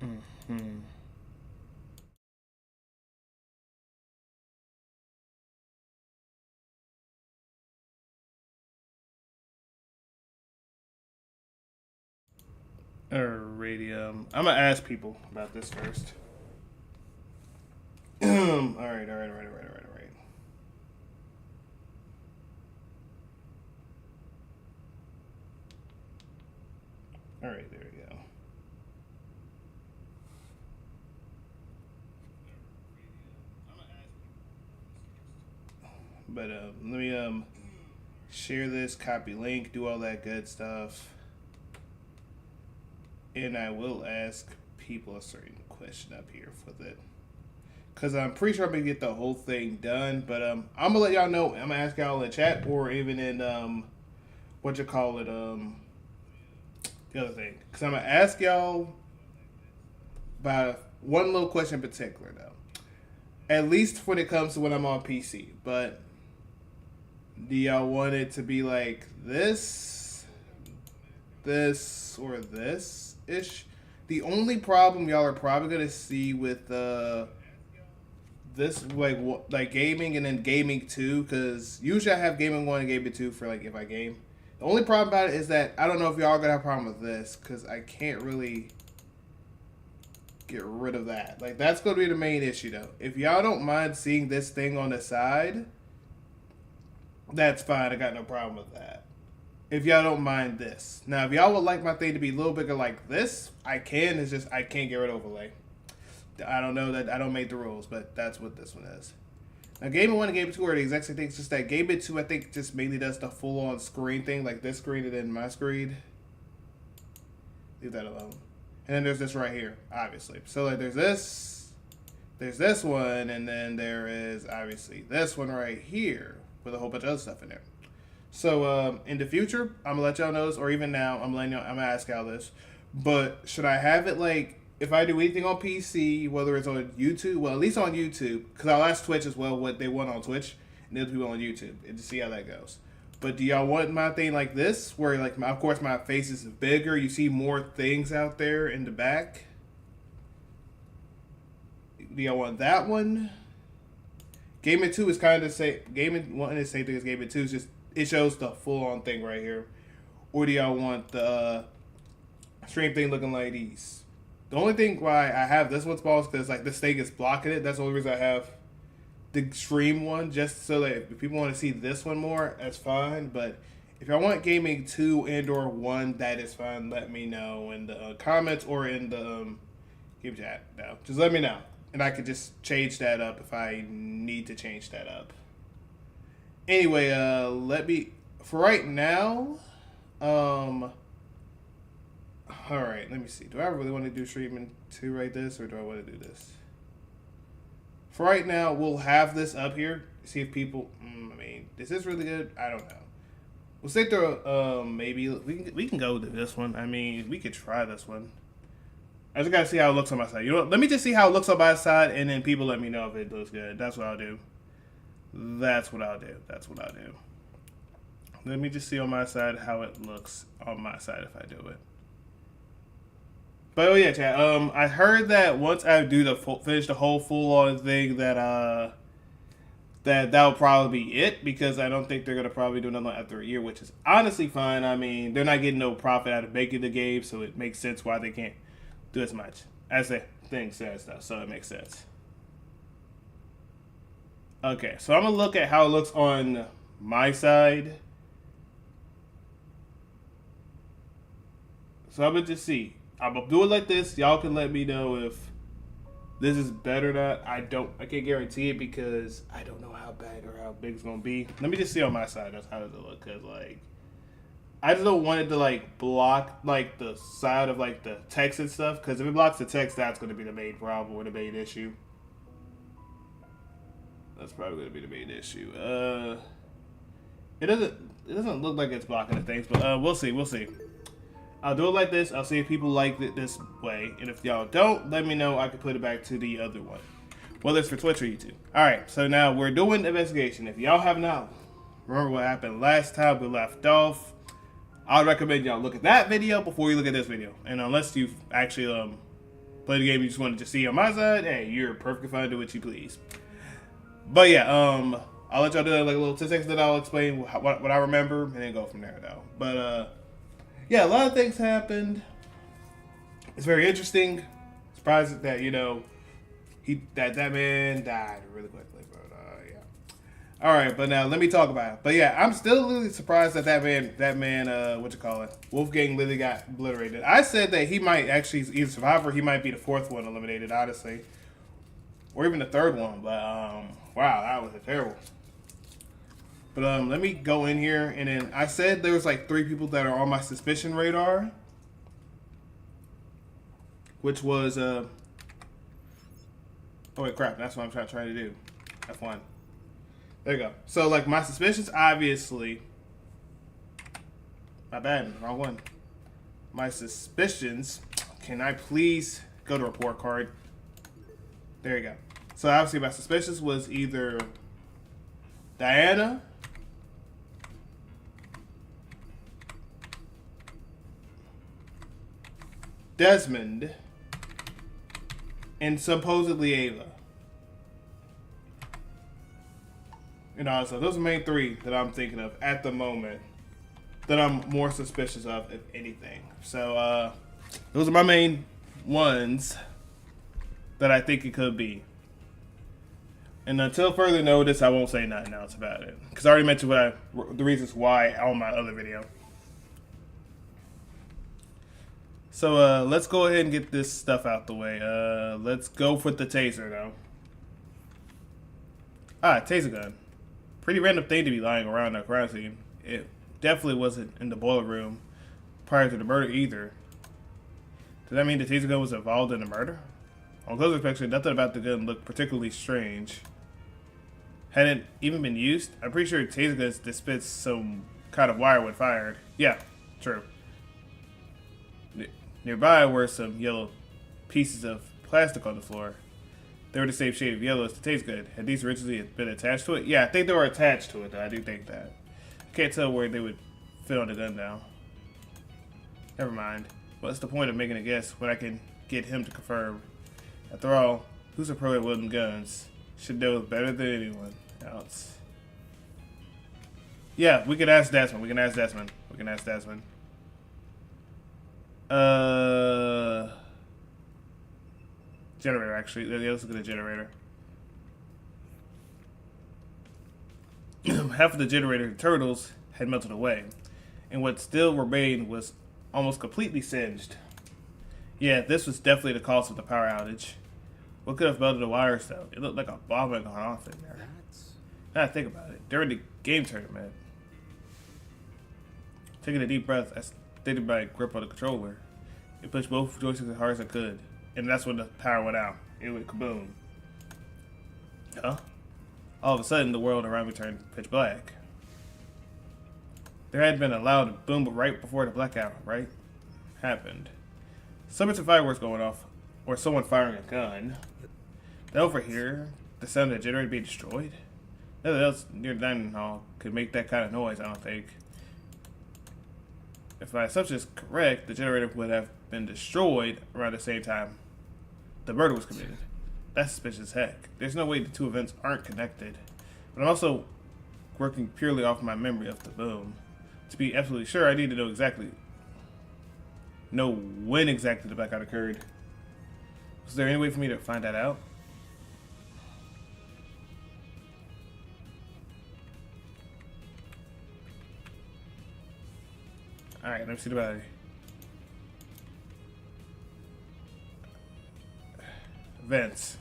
Hmm. Alrighty, I'm gonna ask people about this first. All right. All right, there we go. But let me share this, copy link, do all that good stuff, and I will ask people a certain question up here for that. Cause I'm pretty sure I'm gonna get the whole thing done, but I'm gonna let y'all know. I'm gonna ask y'all in the chat or even in what you call it the other thing. Cause I'm gonna ask y'all about one little question in particular though. At least when it comes to when I'm on PC. But do y'all want it to be like this, or this ish? The only problem y'all are probably gonna see with this like gaming and then gaming two, because usually I have gaming one and gaming two for like if I game. The only problem about it is that I don't know if y'all are gonna have a problem with this because I can't really get rid of that. Like that's gonna be the main issue though. If y'all don't mind seeing this thing on the side, that's fine. I got no problem with that. If y'all don't mind this. Now, if y'all would like my thing to be a little bigger like this, I can. It's just I can't get rid of overlay. I don't know that I don't make the rules, but that's what this one is. Now, Game 1 and Game 2 are the exact same thing. It's just that Game 2, I think, just mainly does the full-on screen thing, like this screen and then my screen. Leave that alone. And then there's this right here, obviously. So, like, there's this one, and then there is, obviously, this one right here with a whole bunch of other stuff in there. So, in the future, I'm gonna let y'all know this, or even now, I'm gonna ask y'all this. But should I have it like if I do anything on PC, whether it's on YouTube, well, at least on YouTube, because I'll ask Twitch as well what they want on Twitch, and they'll do it on YouTube, and to see how that goes. But do y'all want my thing like this, where like of course my face is bigger, you see more things out there in the back? Do y'all want that one? Gaming Two is kind of the same. Gaming One is the same thing as Gaming Two. It's just it shows the full on thing right here. Or do y'all want the stream thing looking like these? The only thing why I have this one small is because like this thing is blocking it. That's the only reason I have the stream one, just so that if people want to see this one more, that's fine. But if y'all want gaming two and or one, that is fine. Let me know in the comments or in the game chat. No, just let me know, and I could just change that up if I need to change that up. Anyway, let me for right now. Um, all right, let me see. Do I really want to do streaming two right this, or do I want to do this? For right now, we'll have this up here. See if people. I mean, is this really good? I don't know. We'll say through. Maybe we can go to this one. I mean, we could try this one. I just gotta see how it looks on my side. You know what? Let me just see how it looks on my side, and then people let me know if it looks good. That's what I'll do. That's what I'll do. Let me just see on my side how it looks on my side if I do it. But oh yeah, chat. I heard that once I do finish the whole full on thing, that'll probably be it, because I don't think they're gonna probably do another one after a year, which is honestly fine. I mean, they're not getting no profit out of making the game, so it makes sense why they can't do as much as the thing says, though. So it makes sense. Okay, so I'm gonna look at how it looks on my side. So I'm gonna just see. I'm gonna do it like this. Y'all can let me know if this is better or not. I can't guarantee it because I don't know how bad or how big it's gonna be. Let me just see on my side. That's how does it look? Cause like I just don't want it to like block like the side of like the text and stuff. Cause if it blocks the text, that's gonna be the main problem or the main issue. That's probably gonna be the main issue. It doesn't it doesn't look like it's blocking the things, but we'll see. We'll see. I'll do it like this. I'll see if people like it this way. And if y'all don't, let me know. I can put it back to the other one. Whether it's for Twitch or YouTube. Alright, so now we're doing investigation. If y'all have not remember what happened last time we left off, I would recommend y'all look at that video before you look at this video. And unless you've actually play the game you just wanted to see on my side, hey, you're perfectly fine to do what you please. But yeah, I'll let y'all do like a little 10 seconds that I'll explain what I remember and then go from there though. But yeah, a lot of things happened. It's very interesting. Surprised that, you know, that man died really quickly. But yeah. All right, but now let me talk about it. But yeah, I'm still really surprised that that man, what you call it, Wolfgang literally got obliterated. I said that he might actually either survive or he might be the fourth one eliminated, honestly, or even the third one. But wow, that was terrible. But let me go in here, and then I said there was like 3 people that are on my suspicion radar, which was oh wait, crap, that's what I'm trying to do. F1. There you go. So like my suspicions, obviously. My bad, wrong one. My suspicions. Can I please go to report card? There you go. So obviously my suspicions was either Diana, Desmond, and supposedly Ava. You know, so those are the main 3 that I'm thinking of at the moment that I'm more suspicious of, if anything. So those are my main ones that I think it could be. And until further notice, I won't say nothing else about it, because I already mentioned the reasons why on my other video. So let's go ahead and get this stuff out the way. Let's go for the taser though. Taser gun. Pretty random thing to be lying around a crime scene. It definitely wasn't in the boiler room prior to the murder either. Does that mean the taser gun was involved in the murder? On close inspection, nothing about the gun looked particularly strange. Had it even been used? I'm pretty sure taser guns dispense some kind of wire when fired. Yeah, true. Nearby were some yellow pieces of plastic on the floor. They were the same shade of yellow as the taser gun. Had these originally been attached to it? Yeah, I think they were attached to it, though. I do think that. I can't tell where they would fit on the gun now. Never mind. What's the point of making a guess when I can get him to confirm? After all, who's a pro at wielding guns? Should know better than anyone else. Yeah, we can ask Desmond. Generator, actually. Yeah, let's look at the generator. Half of the generator turtles had melted away, and what still remained was almost completely singed. Yeah, this was definitely the cause of the power outage. What could have melted the wires, though? It looked like a bomb had gone off in there. Now think about it. During the game tournament, taking a deep breath, I steadied my grip on the controller. It pushed both joysticks as hard as I could, and that's when the power went out. It went kaboom. Huh? All of a sudden, the world around me turned pitch black. There had been a loud boom right before the blackout, right? Happened. Some fireworks going off, or someone firing a gun. Then over here, the sound of the generator being destroyed. Nothing else near the dining hall could make that kind of noise, I don't think. If my assumption is correct, the generator would have been destroyed around the same time the murder was committed. That's suspicious as heck. There's no way the 2 events aren't connected. But I'm also working purely off my memory of the boom. To be absolutely sure, I need to know when exactly the blackout occurred. Was there any way for me to find that out? Alright, let me see the battery. Vents.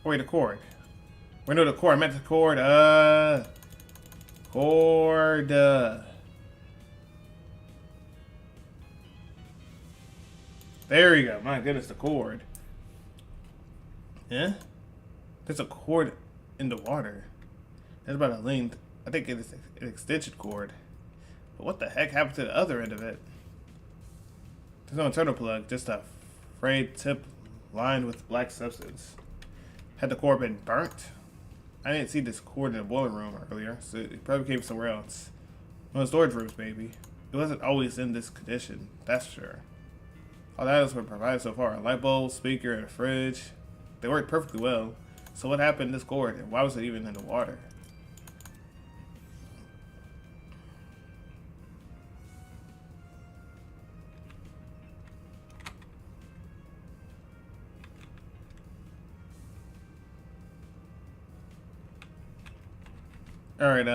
Oh, wait, the cord. Wait, no, the cord. I meant the cord. Cord. There you go. My goodness, the cord. Yeah? There's a cord in the water. That's about a length. I think it is an extension cord. But what the heck happened to the other end of it? There's no internal plug, just a frayed tip lined with black substance. Had the cord been burnt? I didn't see this cord in the boiler room earlier, so it probably came from somewhere else. One of the storage rooms, maybe. It wasn't always in this condition, that's sure. All that has been provided so far. A light bulb, speaker, and a fridge. They worked perfectly well. So what happened in this gourd, and why was it even in the water? Alright,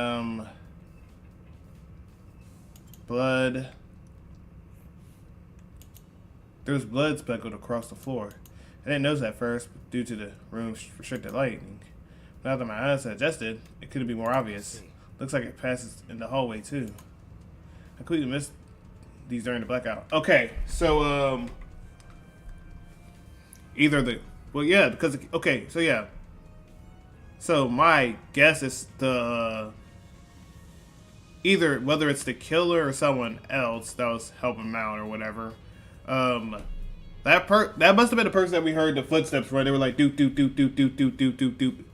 blood. There was blood speckled across the floor. I didn't notice at first due to the room's restricted lighting. Now that my eyes had adjusted, it couldn't be more obvious. Looks like it passes in the hallway too. I completely missed these during the blackout. Okay, so either the because okay, so yeah. So my guess is the either whether it's the killer or someone else that was helping him out or whatever. That must have been the person that we heard the footsteps where they were like doop doop doop doop doop doop doop doop doop,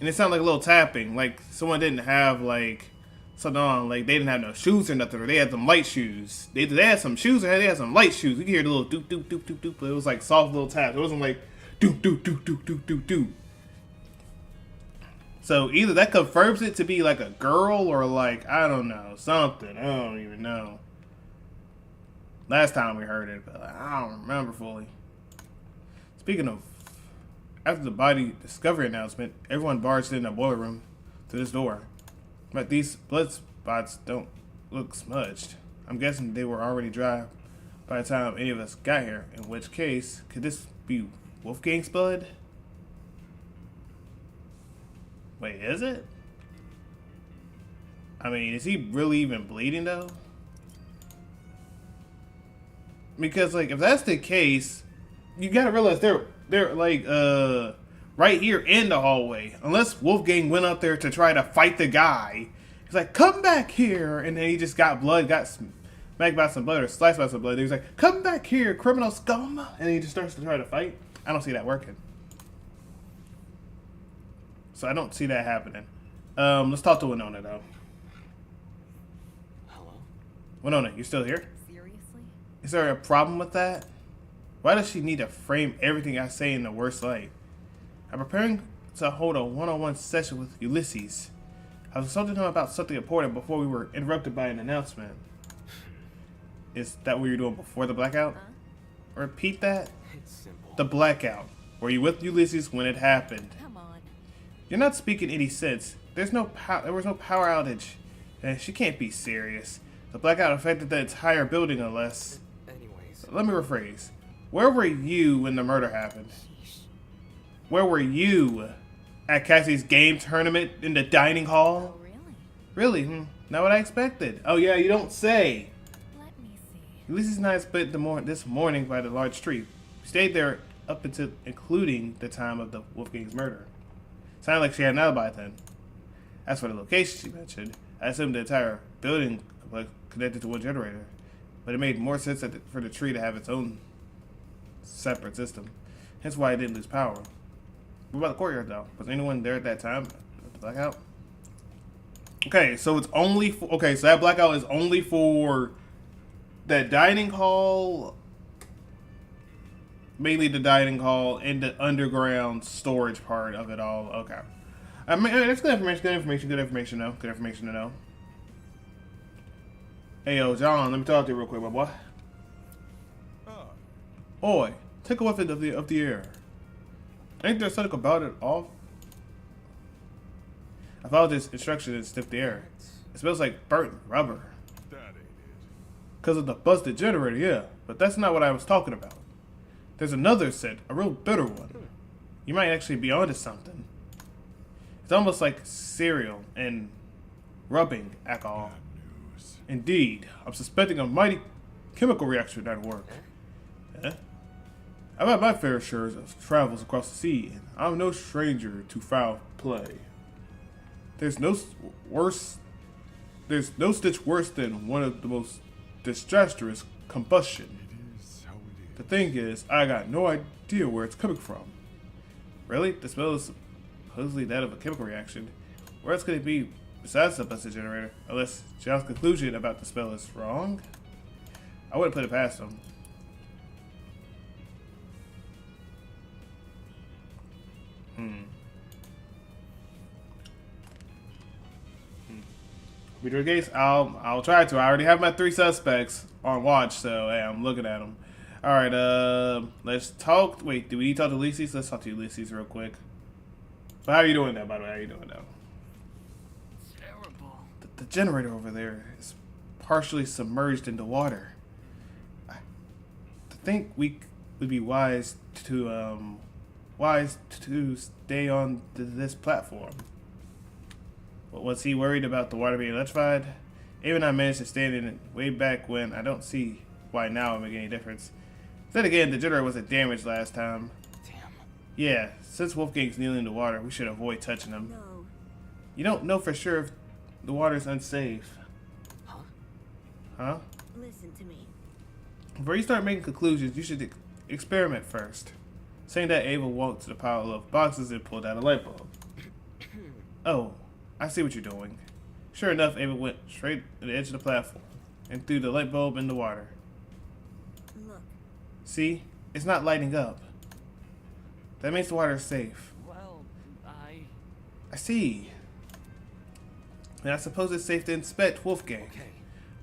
and it sounded like a little tapping, like someone didn't have like something on, like they didn't have no shoes or nothing, or they had some light shoes. They had some shoes or they had some light shoes. You could hear the little doop doop doop doop doop, but it was like soft little taps. It wasn't like doop doop doop doop doop doop doop. So either that confirms it to be like a girl or like, I don't know, something. I don't even know. Last time we heard it, but I don't remember fully. Speaking of, after the body discovery announcement, everyone barged in the boiler room to this door. But these blood spots don't look smudged. I'm guessing they were already dry by the time any of us got here. In which case, could this be Wolfgang's blood? Wait, is it? I mean, is he really even bleeding though? Because like, if that's the case, you gotta realize they're like right here in the hallway. Unless Wolfgang went up there to try to fight the guy. He's like, come back here, and then he just got blood, got smacked by some blood or sliced by some blood. He's like, come back here, criminal scum, and he just starts to try to fight. I don't see that working. So I don't see that happening. Let's talk to Winona though. Hello? Winona, you still here? Seriously? Is there a problem with that? Why does she need to frame everything I say in the worst light? I'm preparing to hold a one-on-one session with Ulysses. I was consulting him about something important before we were interrupted by an announcement. Is that what you're doing before the blackout? Huh? Repeat that. It's simple. The blackout. Were you with Ulysses when it happened? Come on. You're not speaking any sense. There was no power outage. And she can't be serious. The blackout affected the entire building unless... Anyways. Let me rephrase. Where were you when the murder happened? Where were you? At Cassie's game tournament in the dining hall? Oh, Really? really? Not what I expected. Oh yeah, you don't say. Let me see. Ulysses and I spent this morning by the large tree. We stayed there up until including the time of the Wolfgang's murder. Sounded like she had an alibi then. As for the location she mentioned, I assumed the entire building was connected to one generator. But it made more sense for the tree to have its own separate system. Hence why it didn't lose power. What about the courtyard though? Was anyone there at that time? At the blackout? Okay, so it's only for, okay, so that blackout is only for that dining hall, mainly the dining hall and the underground storage part of it all. Okay. I mean, that's good information, good information, good information though. Good information to know. Hey yo, John, let me talk to you real quick, my boy. Oi, take a whiff of the air. Ain't there something about it off? I followed this instruction and sniffed the air. It smells like burnt rubber. That ain't it. Because of the busted generator, yeah. But that's not what I was talking about. There's another scent, a real bitter one. You might actually be onto something. It's almost like cereal and rubbing alcohol. Bad news. Indeed, I'm suspecting a mighty chemical reaction at work. Eh? I've had my fair share of travels across the sea, and I'm no stranger to foul play. There's no stitch worse than one of the most disastrous combustion. It is how it The is. thing is, I got no idea where it's coming from. Really? The smell is supposedly that of a chemical reaction. Where else could it be besides the busted generator. Unless John's conclusion about the spell is wrong. I wouldn't put it past him. Reader case, I'll try to. I already have my 3 suspects on watch, so hey, I'm looking at them. All right, let's talk. Wait, do we need to talk to Ulysses? Let's talk to Ulysses real quick. But how are you doing now, by the way? How are you doing now? Terrible. The generator over there is partially submerged into water. I think we would be wise to stay on this platform. But was he worried about the water being electrified? Even I managed to stand in it way back when. I don't see why now it make any difference. Then again, the generator wasn't damaged last time. Damn. Yeah, since Wolfgang's kneeling in the water, we should avoid touching him. No. You don't know for sure if the water's unsafe. Huh? Huh? Listen to me. Before you start making conclusions, you should experiment first. Saying that, Ava walked to the pile of boxes and pulled out a light bulb. Oh, I see what you're doing. Sure enough, Ava went straight to the edge of the platform and threw the light bulb in the water. Look. See? It's not lighting up. That means the water is safe. Well, I see. And I suppose it's safe to inspect Wolfgang. okay.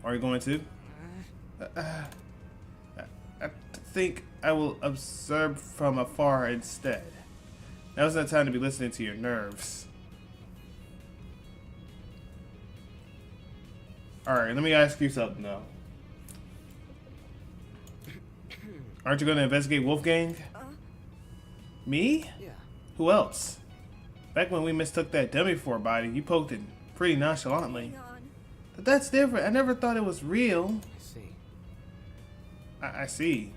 Are you going to? I think I will observe from afar instead. Now's not time to be listening to your nerves. Alright, let me ask you something though. Aren't you going to investigate Wolfgang? Me? Yeah. Who else? Back when we mistook that dummy for a body, you poked it pretty nonchalantly. Hang on. But that's different. I never thought it was real. I see. I see.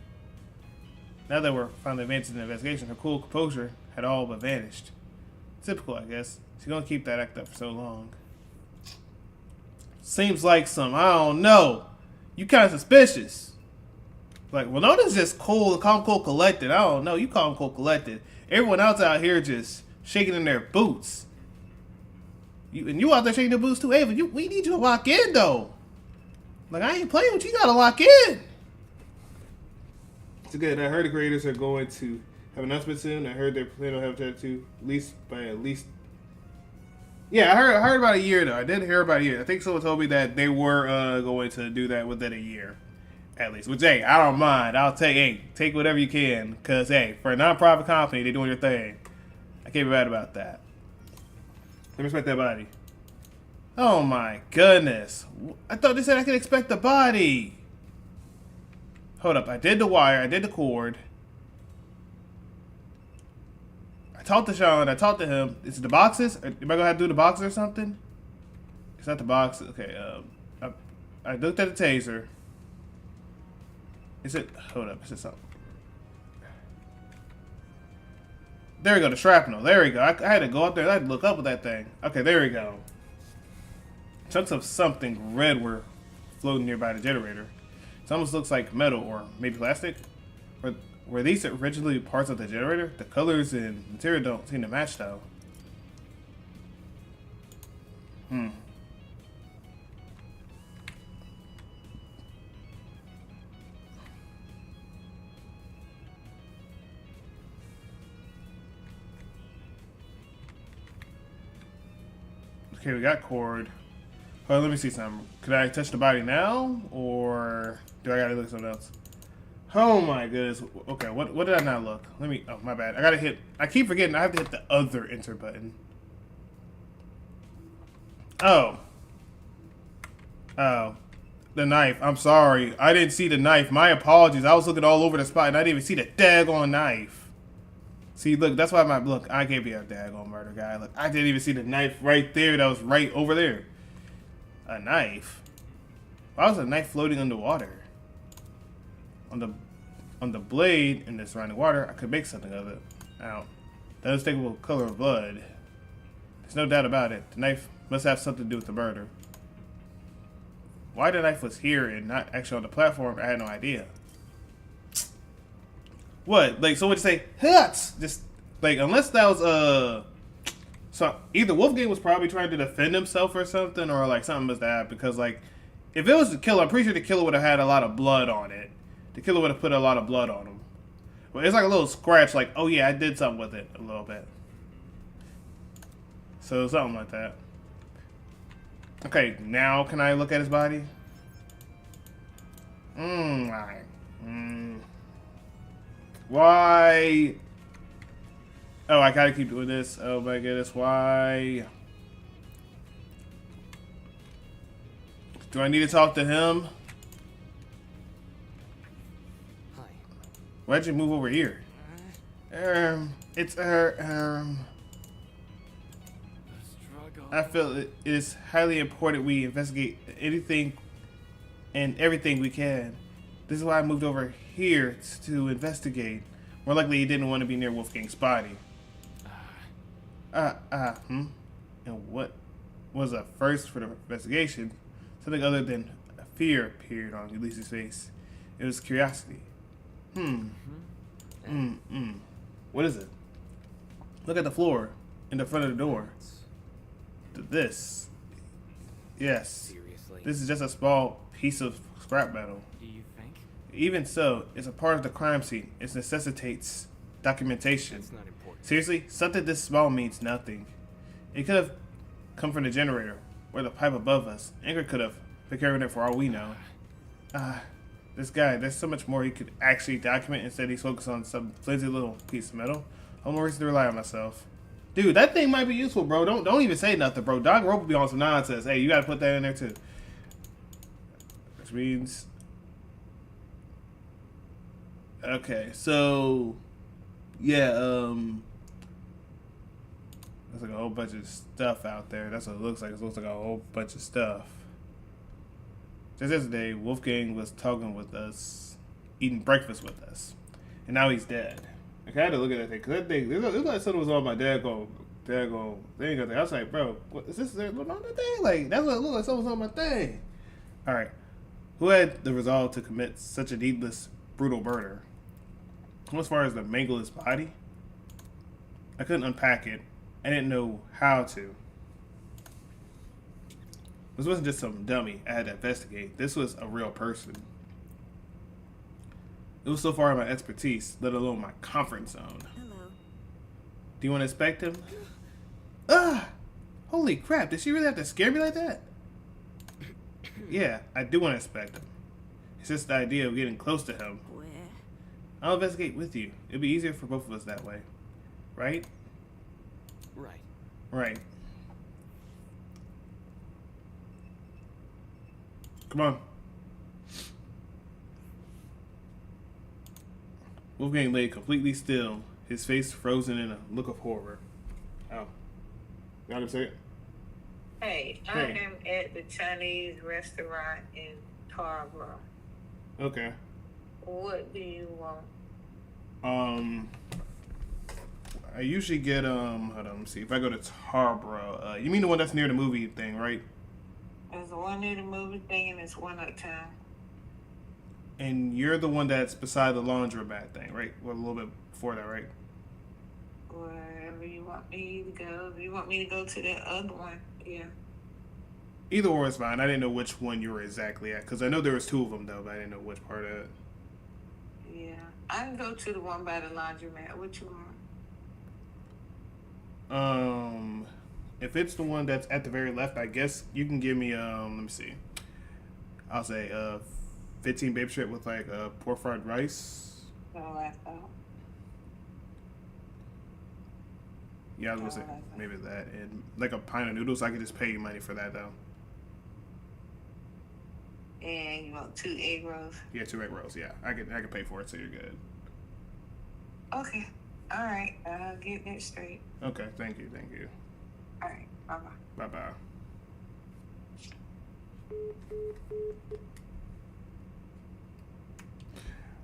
Now that we're finally advancing in the investigation, her cool composure had all but vanished. Typical, I guess. She's gonna keep that act up for so long. Seems like I don't know. You kind of suspicious. Like, well, notice just cool, calm, cool, collected. I don't know. You calm, cool, collected. Everyone else out here just shaking in their boots. You out there shaking your boots too, Ava. We need you to lock in though. Like, I ain't playing with you. You gotta lock in. It's good. I heard the creators are going to have an announcement soon. I heard they're planning on having that too, at least. Yeah, I heard about a year though. I did hear about a year. I think someone told me that they were going to do that within a year, at least. Which, hey, I don't mind. I'll take whatever you can, cause hey, for a non-profit company, they're doing your thing. I can't be mad about that. Let me respect that body. Oh my goodness! I thought they said I could expect the body. Hold up, I did the wire, I did the cord. I talked to Sean, I talked to him. Is it the boxes? Am I gonna have to do the boxes or something? It's not the boxes. Okay, I looked at the taser. Is it, hold up, is it something? There we go, the shrapnel. There we go. I had to go up there, I had to look up with that thing. Okay, there we go. Chunks of something red were floating nearby the generator. It almost looks like metal or maybe plastic. Were these originally parts of the generator? The colors and material don't seem to match though. Okay, we got cord. Oh, let me see something. Could I touch the body now, or do I gotta look at something else? Oh my goodness. Okay, what did I not look? Let me. Oh, my bad. I keep forgetting. I have to hit the other enter button. Oh. Oh. The knife. I'm sorry. I didn't see the knife. My apologies. I was looking all over the spot and I didn't even see the daggone knife. See, look, that's why look, I can't be a daggone murder guy. Look, I didn't even see the knife right there that was right over there. A knife? Why was a knife floating underwater? On the blade in the surrounding water, I could make something of it. Now, the unmistakable color of blood. There's no doubt about it. The knife must have something to do with the murder. Why the knife was here and not actually on the platform, I had no idea. What? Like, so would you say, Huts! Just, like, unless that was, So either Wolfgang was probably trying to defend himself or something, or like something must have happened. Because like, if it was the killer, I'm pretty sure the killer would have had a lot of blood on it. The killer would have put a lot of blood on him. Well, it's like a little scratch. Like, oh yeah, I did something with it a little bit. So something like that. Okay, now can I look at his body? Alright. Why? Oh, I gotta keep doing this. Oh my goodness, why? Do I need to talk to him? Hi. Why'd you move over here? It's The struggle. I feel it is highly important we investigate anything and everything we can. This is why I moved over here to investigate. More likely he didn't want to be near Wolfgang's body. And what was a first for the investigation? Something other than fear appeared on Ulysses' face. It was curiosity. What is it? Look at the floor in the front of the door. This. Yes. Seriously. This is just a small piece of scrap metal. Do you think? Even so, it's a part of the crime scene. It necessitates documentation. It's not important. Seriously, something this small means nothing. It could have come from the generator or the pipe above us. Ingrid could have been carrying it for all we know. This guy, there's so much more he could actually document. Instead, he's focused on some flimsy little piece of metal. I'm more reason to rely on myself. Dude, that thing might be useful, bro. Don't even say nothing, bro. Doc Rope will be on some nonsense. Hey, you gotta put that in there too. Which means, okay, so yeah, there's like a whole bunch of stuff out there. That's what it looks like. It looks like a whole bunch of stuff. Just yesterday, Wolfgang was talking with us, eating breakfast with us, and now he's dead. Like, I had to look at that thing, because that thing, it looked like something was on my daggone thing. I was like, bro, what is this on the thing? Like, that's what it looked like, something was on my thing. Alright. Who had the resolve to commit such a needless, brutal murder? As far as the mangle his body, I couldn't unpack it. I didn't know how to. This wasn't just some dummy I had to investigate. This was a real person. It was so far in my expertise, let alone my comfort zone. Hello. Do you want to inspect him? Ah! Holy crap, did she really have to scare me like that? Yeah, I do want to inspect him. It's just the idea of getting close to him. Where? I'll investigate with you. It'll be easier for both of us that way. Right? Right. Right. Come on. Wolfgang lay completely still, his face frozen in a look of horror. Oh. Y'all can say it? Hey, I Hey. am at the Chinese restaurant in Tarboro. Okay. What do you want? I usually get, hold on, let me see. If I go to Tarboro, you mean the one that's near the movie thing, right? There's one near the movie thing and there's one uptown. And you're the one that's beside the laundromat thing, right? Well, a little bit before that, right? Wherever you want me to go. If you want me to go to that other one, yeah. Either or is fine. I didn't know which one you were exactly at, because I know there was two of them, though, but I didn't know which part of it. Yeah. I can go to the one by the laundromat. What you want? If it's the one that's at the very left, I guess you can give me, let me see. I'll say, 15 baby strip with, like, pork fried rice. So I thought. Yeah, I was gonna say maybe that, and like a pint of noodles. I could just pay you money for that though. And you want 2 egg rolls? Yeah, 2 egg rolls. Yeah, I can pay for it, so you're good. Okay. All right. I'll get that straight. Okay, thank you. All right. Bye-bye. Bye bye.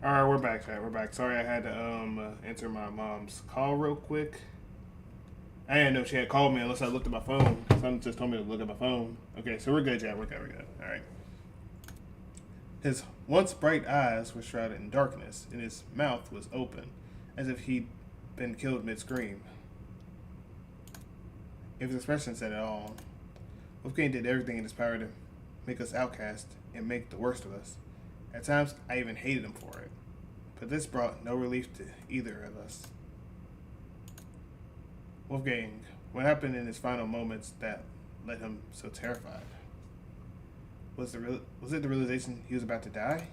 All right, we're back, chat. We're back. Sorry, I had to answer my mom's call real quick. I didn't know she had called me unless I looked at my phone. Someone just told me to look at my phone. Okay, so we're good, chat. We're good. All right. His once bright eyes were shrouded in darkness, and his mouth was open, as if he'd been killed mid-scream. if his expression said it all. Wolfgang did everything in his power to make us outcast and make the worst of us. At times, I even hated him for it. But this brought no relief to either of us. Wolfgang, what happened in his final moments that led him so terrified? Was it the realization he was about to die?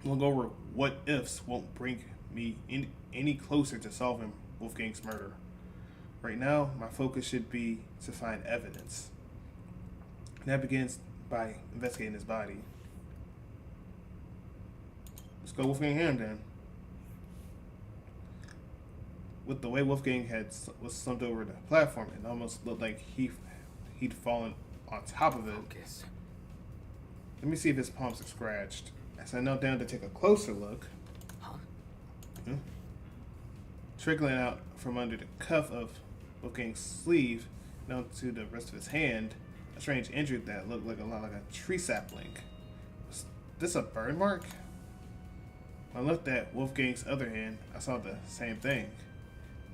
We'll go over what ifs won't bring me any closer to solving Wolfgang's murder. Right now, my focus should be to find evidence. And that begins by investigating his body. Let's go Wolfgang Ham then. With the way Wolfgang was slumped over the platform, it almost looked like he'd fallen on top of it. Focus. Let me see if his palms are scratched. As I knelt down to take a closer look, Huh? trickling out from under the cuff of Wolfgang's sleeve down to the rest of his hand, a strange injury that looked like a lot like a tree sapling. Was this a burn mark? When I looked at Wolfgang's other hand, I saw the same thing.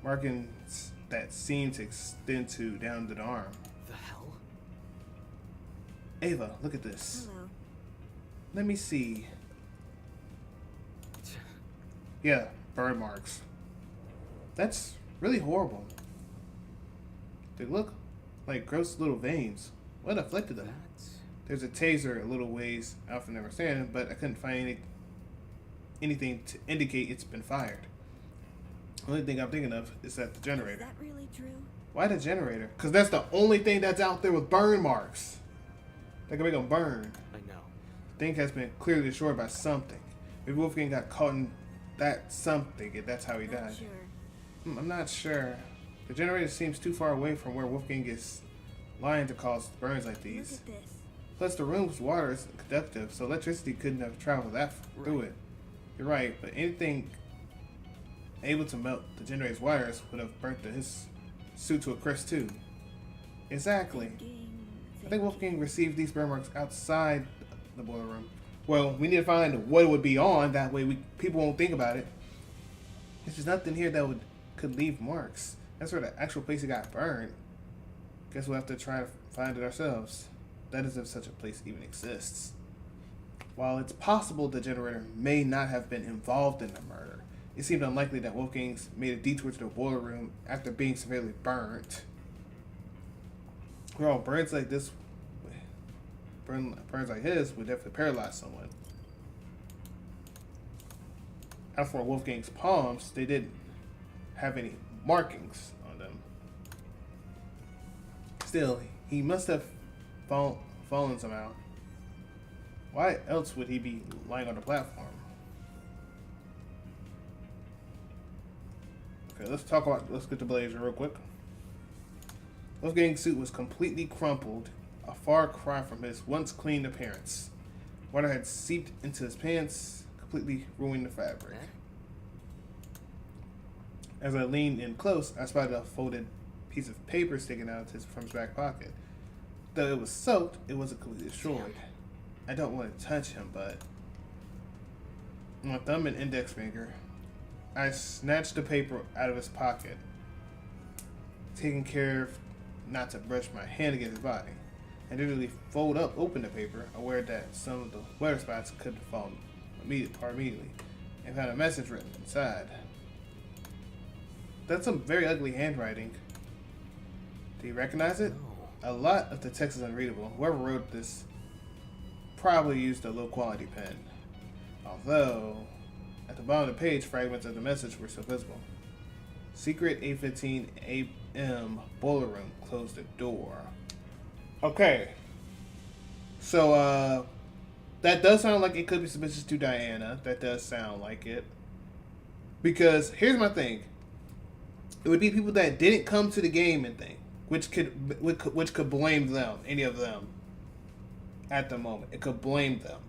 Markings that seemed to extend down to the arm. The hell? Ava, look at this. Hello. Let me see. Yeah, burn marks. That's really horrible. They look like gross little veins. What afflicted them? That's... There's a taser a little ways out from where we're standing, but I couldn't find anything to indicate it's been fired. The only thing I'm thinking of is that the Is generator. that really true? Why the generator? Because that's the only thing that's out there with burn marks. That can make them burn. I know. The thing has been clearly destroyed by something. Maybe Wolfgang got caught in that something, and that's how he Not died. sure. I'm not sure. The generator seems too far away from where Wolfgang is lying to cause burns like Look these. at this. Plus, the room's water is conductive, so electricity couldn't have traveled through it. You're right, but anything able to melt the generator's wires would have burnt his suit to a crisp too. Exactly. I think Wolfgang received these burn marks outside the boiler room. Well, we need to find what it would be on. That way, people won't think about it. There's just nothing here that could leave marks. That's where the actual place it got burned. Guess we'll have to try to find it ourselves. That is if such a place even exists. While it's possible the generator may not have been involved in the murder, it seemed unlikely that Wolfgang's made a detour to the boiler room after being severely burnt. Well, burns like his would definitely paralyze someone. As for Wolfgang's palms, they didn't have any markings on them. Still, he must have fallen somehow. Why else would he be lying on the platform? Okay, let's get to Blazer real quick. Wolfgang's suit was completely crumpled, a far cry from his once clean appearance. Water had seeped into his pants, completely ruining the fabric. As I leaned in close, I spotted a folded piece of paper sticking out from his back pocket. Though it was soaked, it wasn't completely destroyed. I don't want to touch him, but with my thumb and index finger, I snatched the paper out of his pocket, taking care of not to brush my hand against his body. I literally fold up, open the paper, aware that some of the weather spots could fall immediately, and found a message written inside. That's some very ugly handwriting. Do you recognize it? No. A lot of the text is unreadable. Whoever wrote this probably used a low quality pen. Although, at the bottom of the page, fragments of the message were still visible. Secret 8:15 a.m. boiler room. Close the door. Okay. So, that does sound like it could be suspicious to Diana. That does sound like it. Because, here's my thing. It would be people that didn't come to the game and thing. Which could blame them. Any of them. At the moment. It could blame them.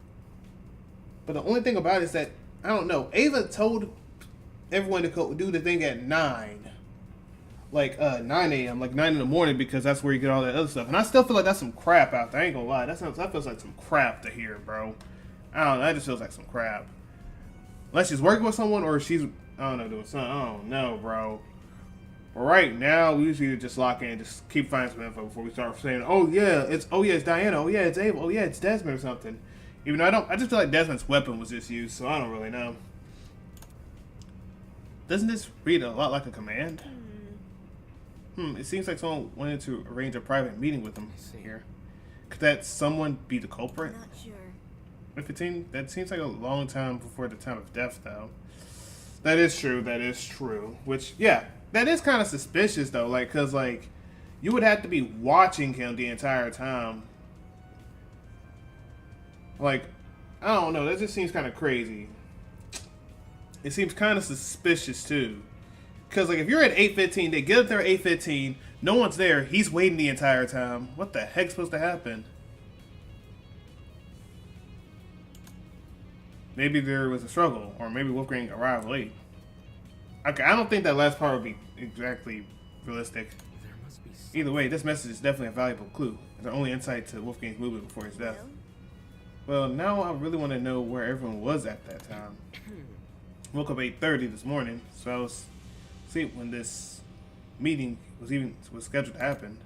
But the only thing about it is that, I don't know. Ava told everyone to do the thing at 9. Like 9 a.m. Like 9 in the morning, because that's where you get all that other stuff. And I still feel like that's some crap out there. I ain't gonna lie. That feels like some crap to hear, bro. I don't know. That just feels like some crap. Unless she's working with someone or she's I don't know, doing something. I don't know, bro. But right now, we usually just lock in and just keep finding some info before we start saying, oh yeah, it's Diana, oh yeah, it's Ava, oh yeah, it's Desmond or something. Even though I just feel like Desmond's weapon was just used, so I don't really know. Doesn't this read a lot like a command? It seems like someone wanted to arrange a private meeting with them here. Could that someone be the culprit? Not sure. That seems like a long time before the time of death, though. That is true. That is true. Which, yeah, that is kind of suspicious, though. Like, cause like, you would have to be watching him the entire time. Like, I don't know. That just seems kind of crazy. It seems kind of suspicious too. Cause like, if you're at 8:15, they get up there at 8:15. No one's there. He's waiting the entire time. What the heck's supposed to happen? Maybe there was a struggle, or maybe Wolfgang arrived late. Okay, I don't think that last part would be exactly realistic. There must be Either way, this message is definitely a valuable clue. It's our only insight to Wolfgang's movement before his death. Well, now I really want to know where everyone was at that time. Woke up 8:30 this morning, so I was asleep when this meeting was scheduled to happen.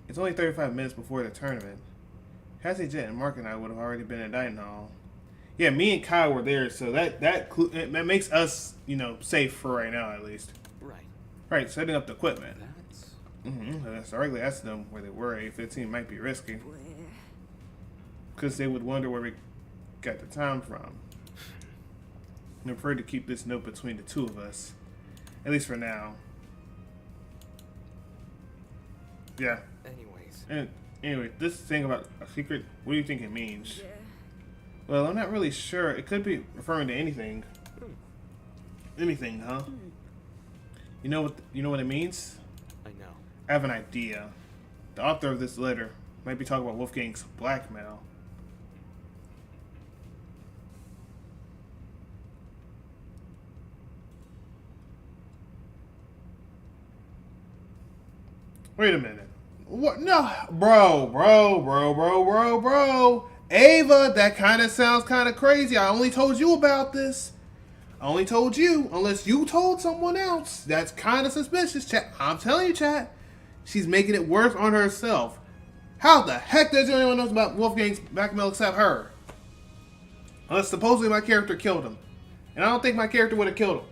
It's only 35 minutes before the tournament. Cassie, Jet, and Mark and I would have already been at Dining Hall. Yeah, me and Kyle were there, so that makes us, safe for right now at least. right. Right, setting up the equipment. That's So I regularly asked them where they were. 8:15 might be risky, Where? because they would wonder where we got the time from. I'm afraid to keep this note between the two of us, at least for now. Yeah. anyways. And anyway, this thing about a secret, what do you think it means? Yeah. Well, I'm not really sure. It could be referring to anything. Anything, huh? You know what it means? I know. I have an idea. The author of this letter might be talking about Wolfgang's blackmail. Wait a minute. What? No, bro. Ava, that kind of sounds kind of crazy. I only told you about this. I only told you, unless you told someone else. That's kind of suspicious, chat. I'm telling you, chat. She's making it worse on herself. How the heck does anyone know about Wolfgang's blackmail except her? Unless supposedly my character killed him. And I don't think my character would have killed him.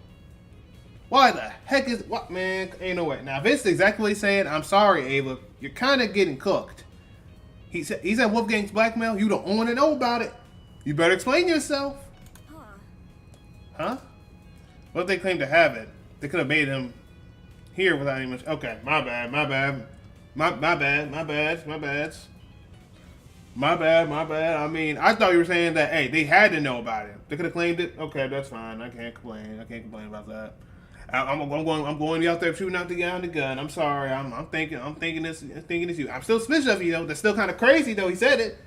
Why the heck is... What, man? Ain't no way. Now, if it's exactly what he's saying, I'm sorry, Ava. You're kind of getting cooked. He said Wolfgang's blackmail. You the only one to know about it. You better explain yourself. Huh? What if they claim to have it? They could have made him here without any much... Okay, my bad. I mean, I thought you were saying that, hey, they had to know about it. They could have claimed it. Okay, that's fine. I can't complain about that. I'm going out there shooting out the gun. I'm sorry. I'm thinking this you. I'm still suspicious of you though. That's still kind of crazy though. He said it,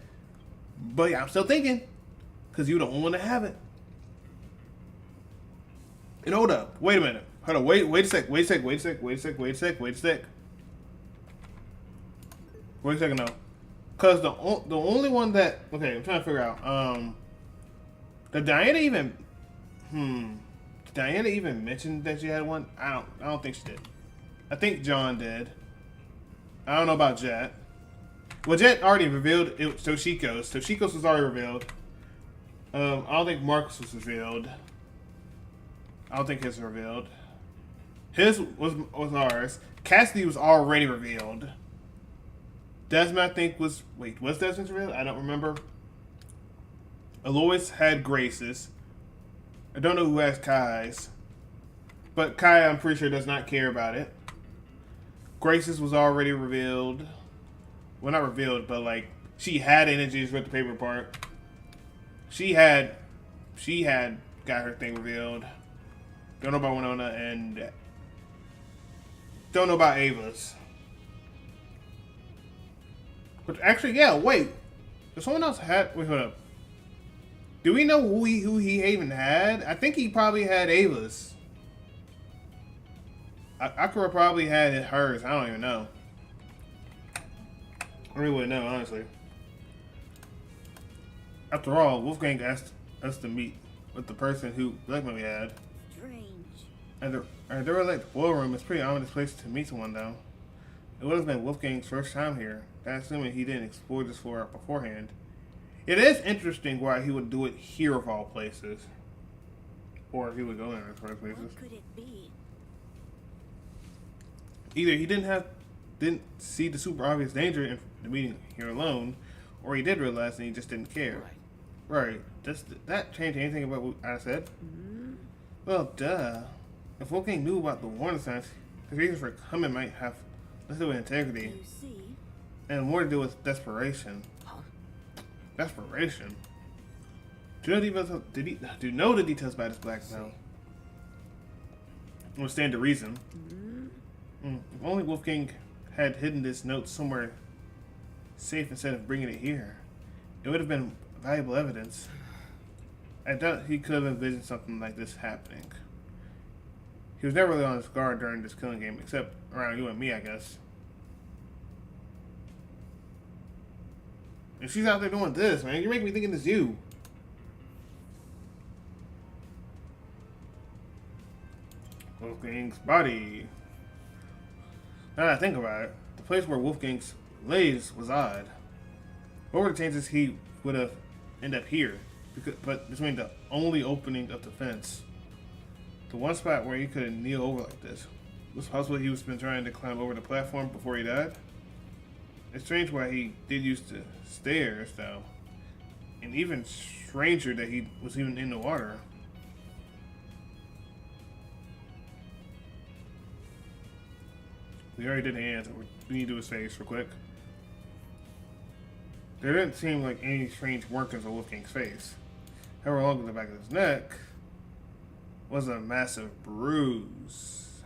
but yeah, I'm still thinking because you the only one to have it. And hold up, wait a minute. Hold on, wait a sec. Wait a second though, because the only one that I'm trying to figure out. Did Diana even mention that she had one? I don't think she did. I think John did. I don't know about Jet. Well, Jet already revealed it. Toshiko's was already revealed. I don't think Marcus was revealed. I don't think his was revealed. His was ours. Cassidy was already revealed. Desmond, I think, was Desmond revealed? I don't remember. Alois had Grace's. I don't know who has Kai's. But Kai, I'm pretty sure, does not care about it. Grace's was already revealed. Well, not revealed, but like, she had energies with the paper part. She had got her thing revealed. Don't know about Winona, and don't know about Ava's. But actually, yeah, wait. If someone else had... Wait, hold up. Do we know who he even had? I think he probably had Ava's. Akira probably had hers. I don't even know. I really wouldn't know, honestly. After all, Wolfgang asked us to meet with the person who blackmail we had. strange. And the like boiler room is a pretty ominous place to meet someone, though. It would have been Wolfgang's first time here. That's assuming he didn't explore this floor beforehand. It is interesting why he would do it here of all places. Or if he would go there in the first places. What could it be? Either he didn't see the super obvious danger in the meeting here alone, or he did realize and he just didn't care. Right. Does that change anything about what I said? Mm-hmm. Well, duh. If Wolfgang knew about the warning signs, his reasons for coming might have less to do with integrity You see? and more to do with desperation. Huh? Desperation? Do you know the details about his blackmail? Would stand to reason. If only Wolfgang had hidden this note somewhere safe instead of bringing it here, it would have been valuable evidence. I doubt he could have envisioned something like this happening. He was never really on his guard during this killing game, except around you and me, I guess. And she's out there doing this, man. You're making me thinking it's you. Wolfgang's body. Now that I think about it, the place where Wolfgang's lays was odd. What were the chances he would have ended up here? But between the only opening of the fence, the one spot where he could kneel over like this, was it possible he was been trying to climb over the platform before he died? It's strange why he did use the stairs, though, and even stranger that he was even in the water. We already did hands. We need to do his face real quick. There didn't seem like any strange workings on Wolfgang's face. However, along the back of his neck was a massive bruise.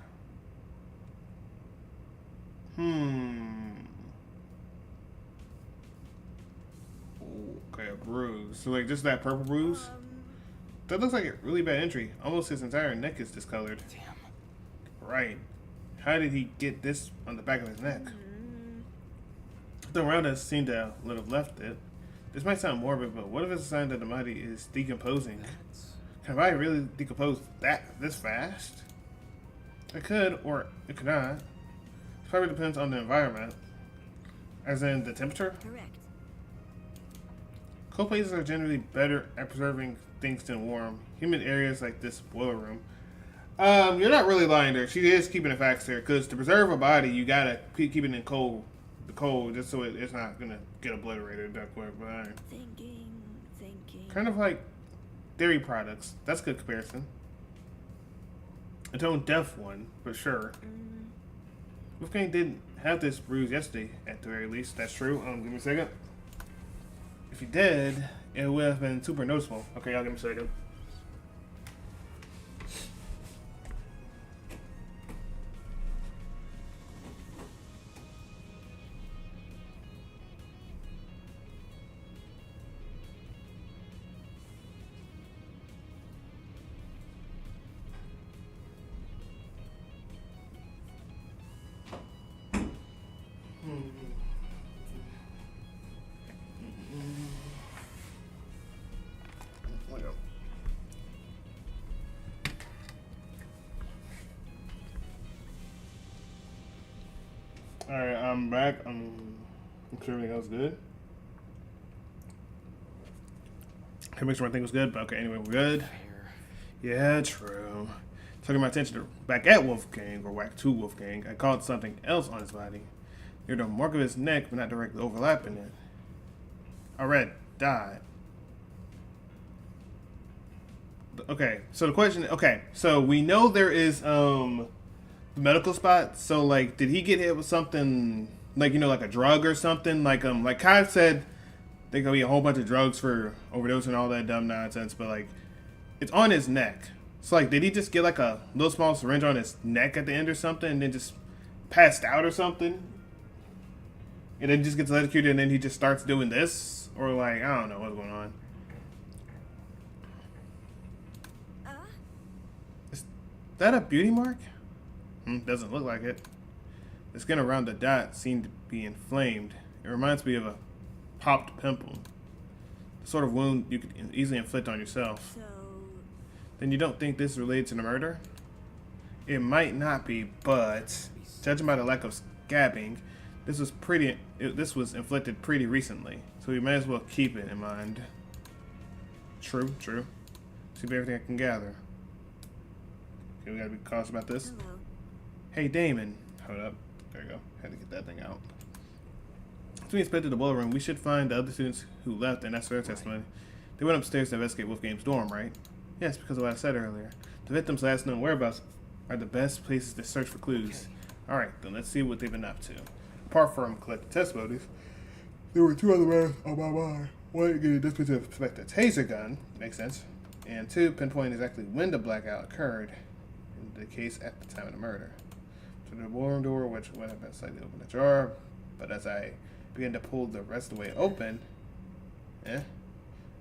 Okay, a bruise. So like just that purple bruise? That looks like a really bad injury. Almost his entire neck is discolored. Damn. Right. How did he get this on the back of his neck? The Rounders seem to have left it. This might sound morbid, but what if it's a sign that the body is decomposing? That's... Can a body really decompose this fast? It could, or it could not. It probably depends on the environment. As in the temperature? Correct. Cold places are generally better at preserving things than warm. Humid areas like this boiler room. You're not really lying there. She is keeping the facts there, because to preserve a body, you gotta keep it in cold, just so it's not gonna get obliterated that quick. But Thinking. kind of like dairy products. That's a good comparison. A tone deaf one, but sure. Wolfgang didn't have this bruise yesterday, at the very least. That's true. Give me a second. If he did, it would have been super noticeable. Okay, y'all give me a second. Alright, I'm back. I'm sure everything else is good. Can't make sure everything was good, but okay, anyway, we're good. Fair. Yeah, true. Turning my attention back at Wolfgang, or back to Wolfgang, I caught something else on his body. Near the mark of his neck, but not directly overlapping it. A red dot. Okay, so the question, so we know there is, medical spot. So like, did he get hit with something like, like a drug or something? Like Kai said, there could be a whole bunch of drugs for overdose and all that dumb nonsense. But like, it's on his neck. So like, did he just get like a little small syringe on his neck at the end or something, and then just passed out or something, and then just gets electrocuted, and then he just starts doing this, or like, I don't know what's going on. Is that a beauty mark? Doesn't look like it. The skin around the dot seemed to be inflamed. It reminds me of a popped pimple. The sort of wound you could easily inflict on yourself. So Then you don't think this is related to the murder? It might not be, but judging by the lack of scabbing, this was inflicted pretty recently, so we might as well keep it in mind. True. See everything I can gather. Okay, we gotta be cautious about this. Hello. Hey, Damon. Hold up. There you go. Had to get that thing out. As we inspected the boiler room, we should find the other students who left, and that's their testimony. They went upstairs to investigate Wolfgame's dorm, right? Yes, because of what I said earlier. The victim's last known whereabouts are the best places to search for clues. Alright, then let's see what they've been up to. Apart from collecting testimonies, there were two other matters on my mind. One, getting this to inspect a taser gun. Makes sense. And two, pinpointing exactly when the blackout occurred in the case at the time of the murder. To the boiler room door, which would have been slightly open ajar, but as I began to pull the rest of the way open, I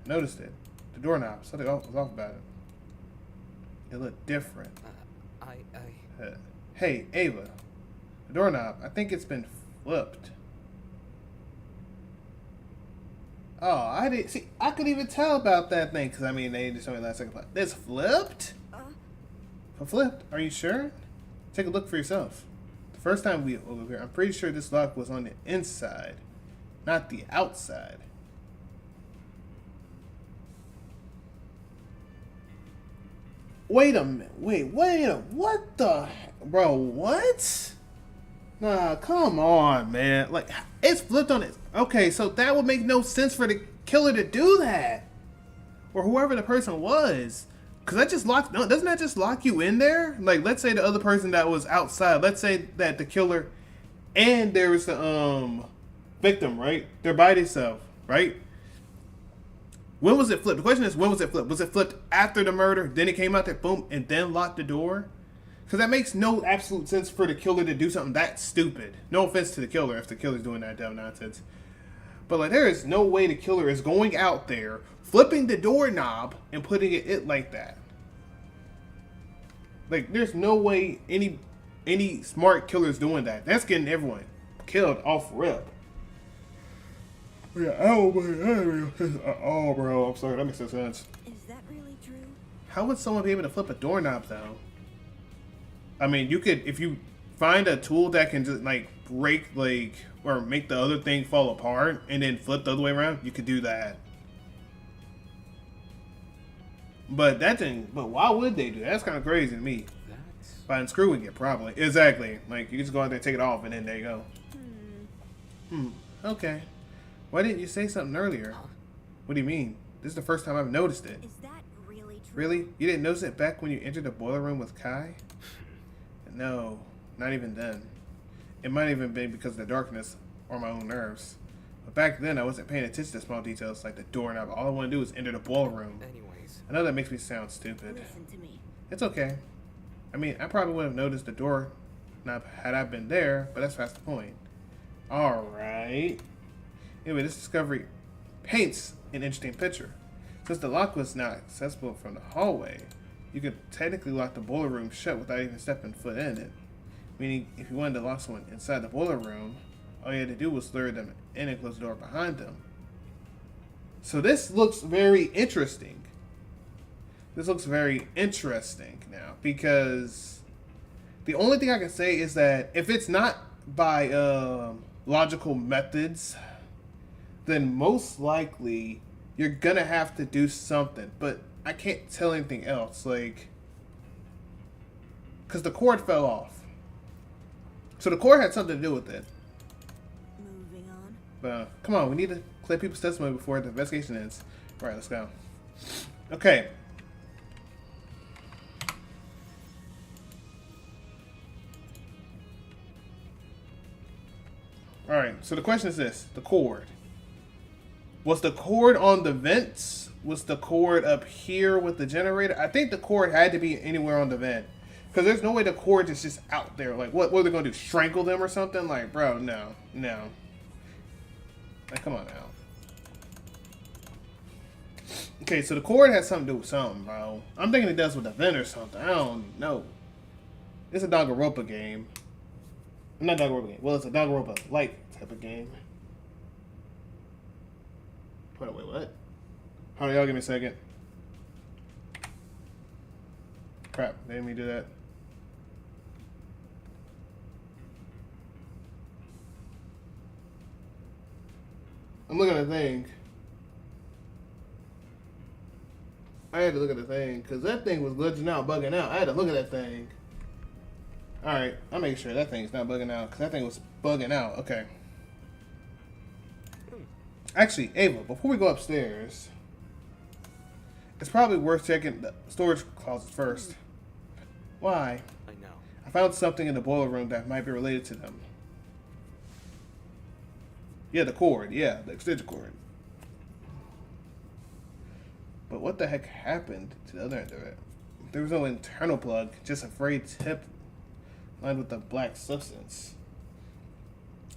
noticed it. The doorknob, something was off about it. It looked different. Hey, Ava. The doorknob, I think it's been flipped. Oh, I didn't see. I couldn't even tell about that thing because I mean they just showed me last second. It's flipped. Flipped? Are you sure? Take a look for yourself. The first time we over here, I'm pretty sure this lock was on the inside, not the outside. Wait a minute. Wait a minute. What the? Bro, what? Nah, come on, man. Like, it's flipped on it. Okay, so that would make no sense for the killer to do that. Or whoever the person was. Because that just locks, no, doesn't that just lock you in there? Like, let's say the other person that was outside, let's say that the killer and there was the victim, right? They're by themselves, right? When was it flipped? The question is, when was it flipped? Was it flipped after the murder? Then it came out there, boom, and then locked the door? Because that makes no absolute sense for the killer to do something that stupid. No offense to the killer if the killer's doing that dumb nonsense. But like, there is no way the killer is going out there, flipping the doorknob, and putting it like that. Like, there's no way any smart killer is doing that. That's getting everyone killed off rip. Yeah, oh, bro, I'm sorry, that makes no sense. Is that really true? How would someone be able to flip a doorknob, though? I mean, you could, if you find a tool that can just, like, break, like, or make the other thing fall apart and then flip the other way around, you could do that. But that thing, but why would they do that? That's kind of crazy to me. By unscrewing it, probably. Exactly. Like, you just go out there, take it off, and then there you go. Okay. Why didn't you say something earlier? What do you mean? This is the first time I've noticed it. Is that really true? Really? You didn't notice it back when you entered the boiler room with Kai? No, not even then. It might even be because of the darkness or my own nerves. But back then, I wasn't paying attention to small details like the doorknob. All I want to do is enter the boiler room. Anyways. I know that makes me sound stupid. Listen to me. It's okay. I mean, I probably would have noticed the door knob had I been there, but that's past the point. Alright. Anyway, this discovery paints an interesting picture. Since the lock was not accessible from the hallway, you could technically lock the boiler room shut without even stepping foot in it. Meaning, if you wanted to lock someone inside the boiler room, all you had to do was lure them in and close the door behind them. So this looks very interesting. This looks very interesting now, because the only thing I can say is that if it's not by logical methods, then most likely you're gonna have to do something. But I can't tell anything else, like, because the cord fell off. So the cord had something to do with it. Moving on. But come on, we need to collect people's testimony before the investigation ends. All right, let's go. Okay. All right, so the question is this: the cord. Was the cord on the vents? Was the cord up here with the generator? I think the cord had to be anywhere on the vent. Because there's no way the cord is just out there. Like, what are they going to do? Strangle them or something? Like, bro, no. Like, come on now. Okay, so the cord has something to do with something, bro. I'm thinking it does with the vent or something. I don't know. It's a Danganronpa game. Not Danganronpa game. Well, it's a Danganronpa-like type of game. Wait, what? Hold on, y'all give me a second. Crap, they didn't mean to do that. I'm looking at the thing. I had to look at the thing because that thing was glitching out, bugging out. I had to look at that thing. Alright, I'll make sure that thing's not bugging out because that thing was bugging out. Okay. Actually, Ava, before we go upstairs, it's probably worth checking the storage closets first. Why? I know. I found something in the boiler room that might be related to them. Yeah, the cord. Yeah, the extension cord. But what the heck happened to the other end of it? There was no internal plug, just a frayed tip lined with a black substance.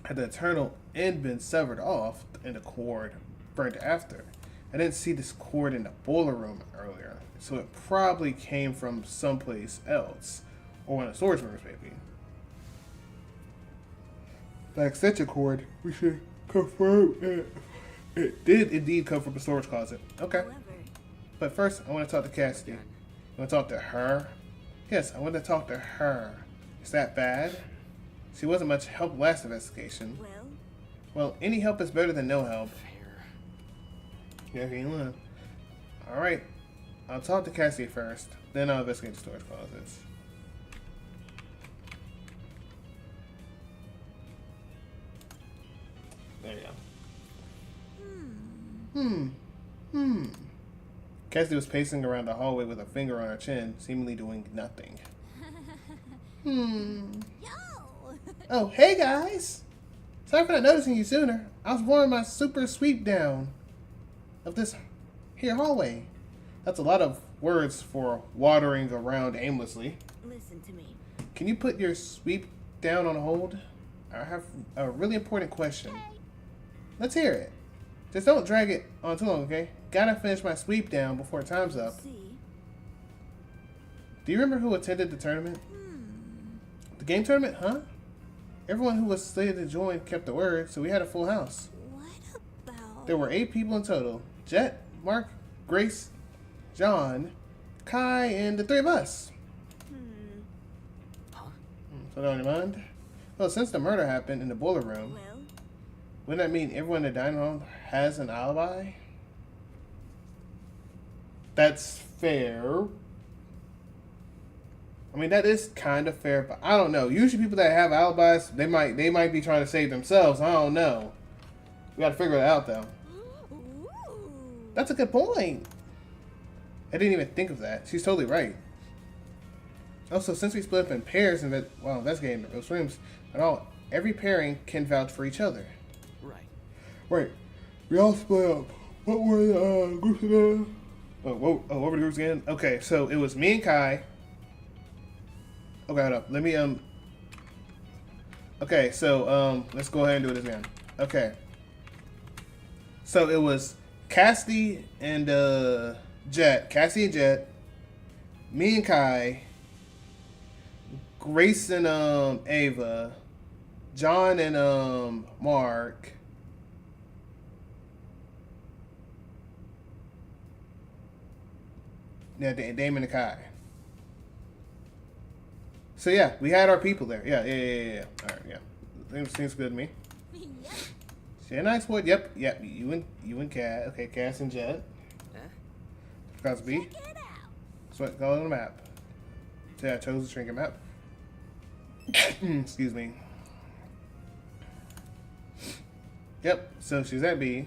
Had the internal end been severed off and the cord burned after? I didn't see this cord in the boiler room earlier, so it probably came from someplace else, or one of the storage rooms maybe. The extension cord, we should confirm it did indeed come from the storage closet. Okay. However, But first, I want to talk to Cassidy. You want to talk to her? Yes, I want to talk to her. Is that bad? She wasn't much help last investigation. Well, any help is better than no help. Fair. Yeah, you want. Alright. I'll talk to Cassidy first. Then I'll investigate the storage closets. There you go. Cassidy was pacing around the hallway with a finger on her chin, seemingly doing nothing. yo! Oh, hey guys! Sorry for not noticing you sooner. I was blowing my super sweep down of this here hallway. That's a lot of words for wandering around aimlessly. Listen to me. Can you put your sweep down on hold? I have a really important question. Let's hear it. Just don't drag it on too long, okay? Gotta finish my sweep down before time's up. See? Do you remember who attended the tournament? The game tournament, huh? Everyone who was slated to join kept the word, so we had a full house. What about... There were 8 people in total. Jet, Mark, Grace, John, Kai, and the 3 of us. Huh? So that on your mind? Well, since the murder happened in the boiler room, Well, wouldn't that mean everyone in the dining hall has an alibi? That's fair. I mean, that is kind of fair, but I don't know. Usually people that have alibis, they might be trying to save themselves. I don't know. We gotta figure that out, though. ooh. That's a good point. I didn't even think of that. She's totally right. Also, since we split up in pairs and while investigating those rooms, and all, every pairing can vouch for each other. Right. Right. We all split up. What were the groups again? What were the groups again? Okay, so it was me and Kai. Okay, hold up. Let me Okay, so let's go ahead and do this again. Okay. So it was Cassidy and Jet. Cassidy and Jet. Me and Kai. Grace and Ava. John and Mark. Yeah, Damon and Kai. So yeah, we had our people there. Yeah. All right, yeah. Seems good to me. Yep. Yeah, nice wood. Yep. You and Cat. Okay, Cass and Jet. Cosby. Check it out. So what? Go on the map. So yeah, I chose the trinket map. Excuse me. Yep. So she's at B.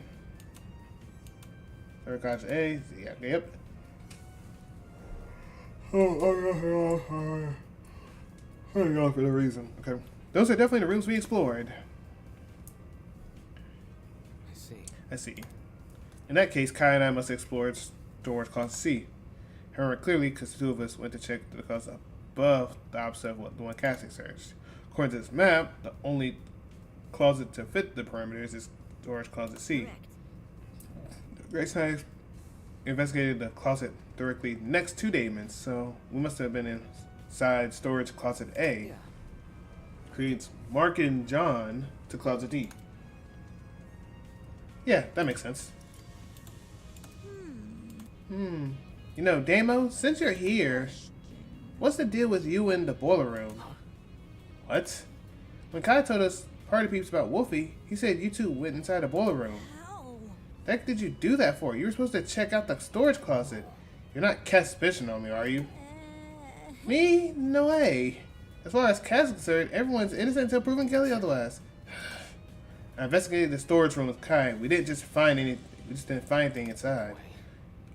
Third catch A. Yeah. Yep. Hang on for the reason. Okay. Those are definitely the rooms we explored. I see. In that case, Kai and I must explore storage closet C. However, clearly, because the 2 of us went to check the closet above the opposite of the one Cassidy searched. According to this map, the only closet to fit the perimeters is storage closet C. Correct. Grace and I investigated the closet directly next to Damon's, so we must have been inside storage closet A. Yeah. Creates Mark and John to closet D. Yeah, that makes sense. You know, Damo, since you're here, What's the deal with you in the boiler room? What? When Kai told us party peeps about Wolfie, he said you two went inside the boiler room. How? The heck did you do that for? You were supposed to check out the storage closet. You're not Cass suspicion on me, are you? Me? No way. As far as Cass is concerned, everyone's innocent until proven guilty otherwise. I investigated the storage room with Kai. We didn't just find any. We just didn't find anything inside.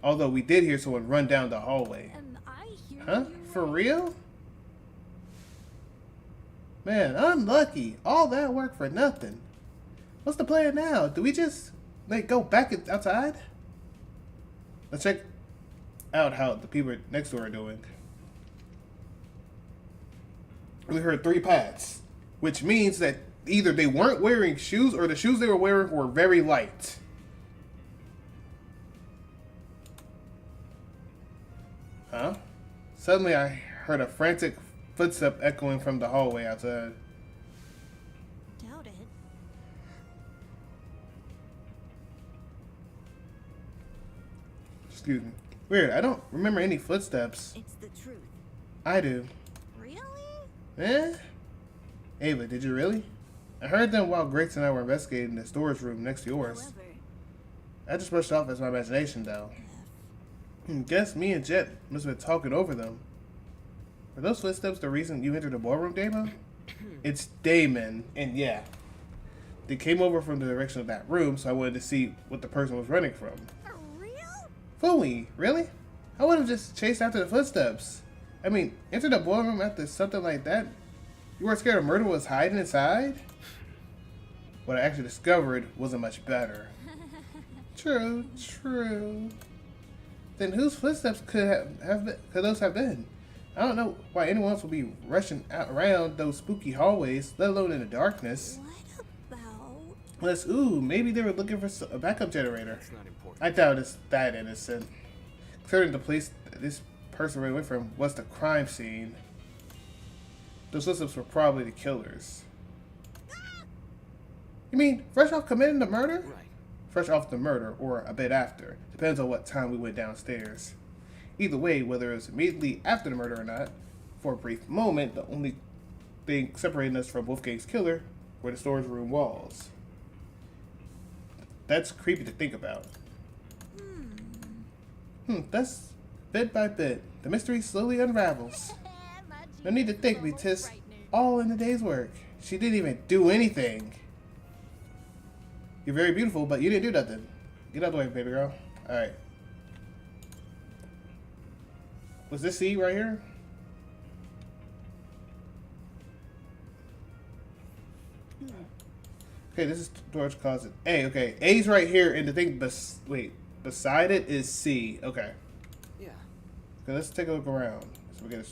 Although we did hear someone run down the hallway. Am I hearing Huh? you For right? real? Man, unlucky. All that work for nothing. What's the plan now? Do we just like go back outside? Let's check out how the people next door are doing. We heard 3 pats, which means that either they weren't wearing shoes or the shoes they were wearing were very light. Huh? Suddenly I heard a frantic footstep echoing from the hallway outside. Doubt it. Excuse me. Weird, I don't remember any footsteps. It's the truth. I do. Really? Eh? Ava, did you really? I heard them while Grace and I were investigating the storage room next to yours. However, I just brushed it off as my imagination, though. Guess me and Jet must have been talking over them. Were those footsteps the reason you entered the ballroom, Damon? It's Damon, and yeah. They came over from the direction of that room, so I wanted to see what the person was running from. for real? Phooey, really? I would have just chased after the footsteps. I mean, enter the ballroom after something like that? You weren't scared a murder was hiding inside? What I actually discovered wasn't much better. True, true. Then whose footsteps could those have been? I don't know why anyone else would be rushing out around those spooky hallways, let alone in the darkness. What about? Unless, ooh, maybe they were looking for a backup generator. It's not important. I doubt it's that innocent. Considering the place this person ran away from was the crime scene. Those footsteps were probably the killers. You mean fresh off committing the murder? Right. Fresh off the murder, or a bit after. Depends on what time we went downstairs. Either way, whether it was immediately after the murder or not, for a brief moment, the only thing separating us from Wolfgang's killer were the storage room walls. That's creepy to think about. That's bit by bit. The mystery slowly unravels. No need to thank me, Tis. All in the day's work. She didn't even do anything. You're very beautiful, but you didn't do nothing. Get out of the way, baby girl. Alright. Was this C right here? Okay, this is storage closet. A, okay. A's right here, and the thing beside it is C. Okay. Yeah. Okay, let's take a look around. So we get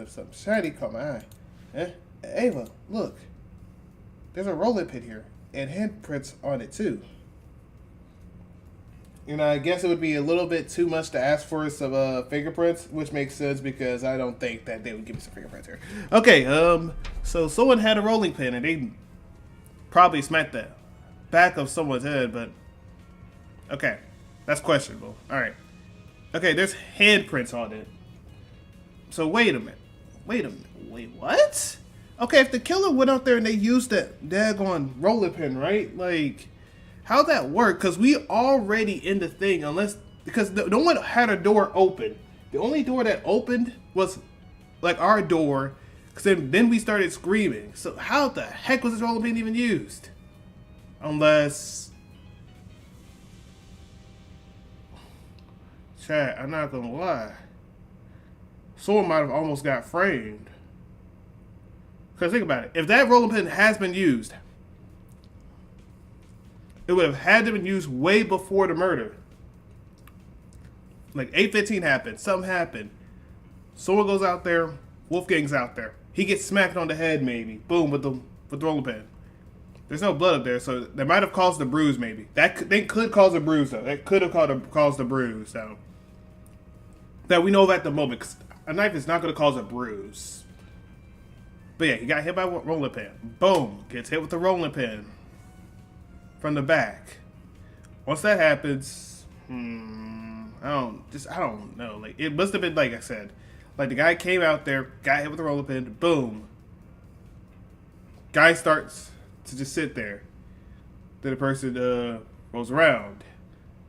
something shiny caught my eye. Ava, look. There's a rolling pin here, and handprints on it too. You know, I guess it would be a little bit too much to ask for some fingerprints, which makes sense because I don't think that they would give me some fingerprints here. Okay, so someone had a rolling pin and they probably smacked the back of someone's head, but okay, that's questionable. All right, okay, there's handprints on it. So wait a minute, wait what? Okay, if the killer went out there and they used that daggone rolling pin, right? Like, how'd that work? Because we already in the thing, because no one had a door open. The only door that opened was like our door, because then we started screaming. So how the heck was this rolling pin even used? Unless, chat, I'm not gonna lie, someone might have almost got framed. Because think about it, if that rolling pin has been used, it would have had to been used way before the murder. Like 8:15 happened, something happened. Someone goes out there, Wolfgang's out there. He gets smacked on the head maybe. Boom, with the rolling pin. There's no blood up there, so that might have caused the bruise maybe. They could cause a bruise though. That could have caused a bruise, so. That we know at the moment, because a knife is not going to cause a bruise. But yeah, he got hit by a rolling pin. Boom, gets hit with the rolling pin. From the back. Once that happens, I don't know. Like, it must have been, like I said, Like the guy came out there, got hit with a roller pin, boom. Guy starts to just sit there. Then the person rolls around.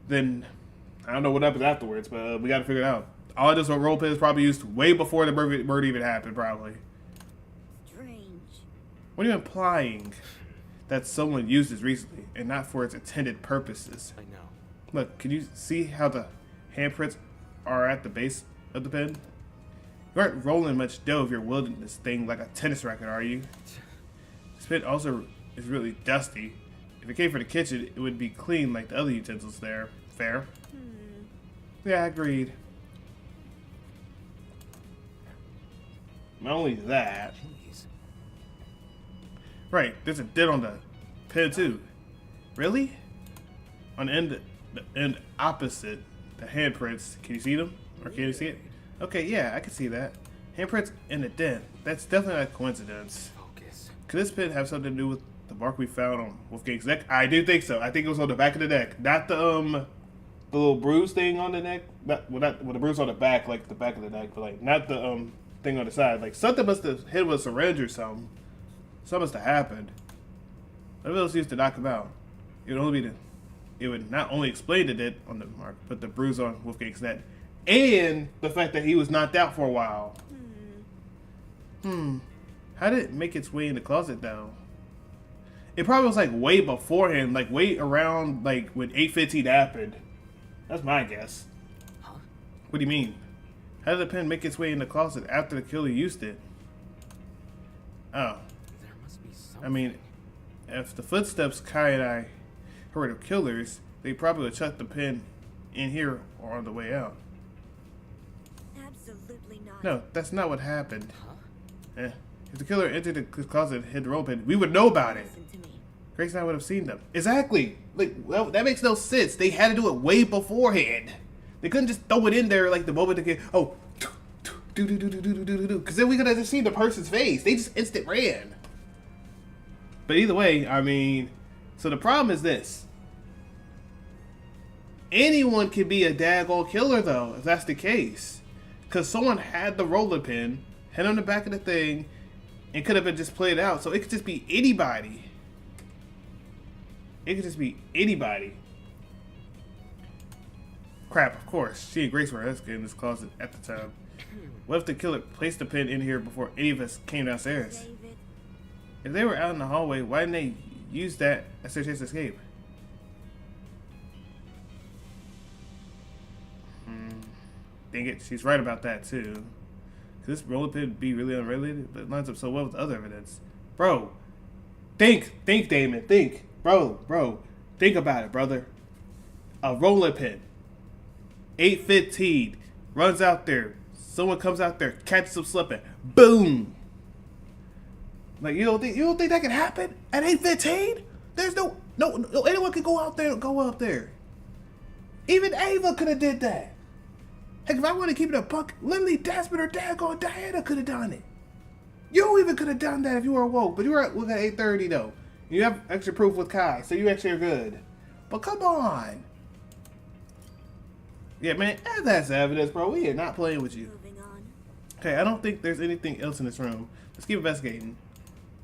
Then I don't know what happens afterwards, but we got to figure it out. All I just know, roll pins probably used way before the murder even happened, probably. Strange. What are you implying? That someone used this recently and not for its intended purposes. I know. Look, can you see how the handprints are at the base of the pin? You aren't rolling much dough if you're wielding this thing like a tennis racket, are you? This pin also is really dusty. If it came from the kitchen, it would be clean like the other utensils there. Fair? Yeah, agreed. Not only that, Jeez. right, there's a dent on the pin too. Really? On the end opposite the handprints. Can you see them? Or can you see it? Okay, yeah, I can see that. Handprints in the dent. That's definitely not a coincidence. Focus. Could this pin have something to do with the mark we found on Wolfgang's neck? I do think so. I think it was on the back of the neck. Not the little bruise thing on the neck. Not the bruise on the back, like the back of the neck, but like not the thing on the side. Like something must have hit with a syringe or something. Something must have happened. What else used to knock him out? It would only be it would not only explain the dent on the mark, but the bruise on Wolfgang's neck. And the fact that he was knocked out for a while. How did it make its way in the closet though? It probably was like way beforehand, like way around like when 8:15 happened. That's my guess. Huh? What do you mean? How did the pen make its way in the closet after the killer used it? Oh, There must be something. I mean, if the footsteps Kai and I heard of killers, they probably would chuck the pen in here or on the way out. Absolutely not. No, that's not what happened. Huh? If the killer entered the closet and hid the roll pin, we would know about it. Listen to me. Grace and I would have seen them. Exactly. Like, well, that makes no sense. They had to do it way beforehand. They couldn't just throw it in there like the moment they get, oh, do. Because then we could have just seen the person's face. They just instant ran. But either way, I mean, so the problem is this. Anyone can be a daggone killer, though, if that's the case. Because someone had the roller pin, hit on the back of the thing, and could have been just played out. So it could just be anybody. It could just be anybody. Crap, of course. She and Grace were in this closet at the time. What if the killer placed the pin in here before any of us came downstairs? David. If they were out in the hallway, why didn't they use that as their chance to escape? Dang it, she's right about that too. Could this roller pin be really unrelated? But it lines up so well with other evidence. Bro, think, Damon, think. Bro, think about it, brother. A roller pin. 8:15, runs out there. Someone comes out there, catches him slipping. Boom. Like you don't think that can happen at 8:15? There's no anyone could go out there. Even Ava could have did that. Heck, if I want to keep it a buck, literally Desmond or daggone Diana could have done it. You even could have done that if you were awoke, but you were at 8:30 though. You have extra proof with Kai, so you actually are good. But come on. Yeah, man, that's evidence, bro. We are not playing with you. Moving on. Okay, I don't think there's anything else in this room. Let's keep investigating.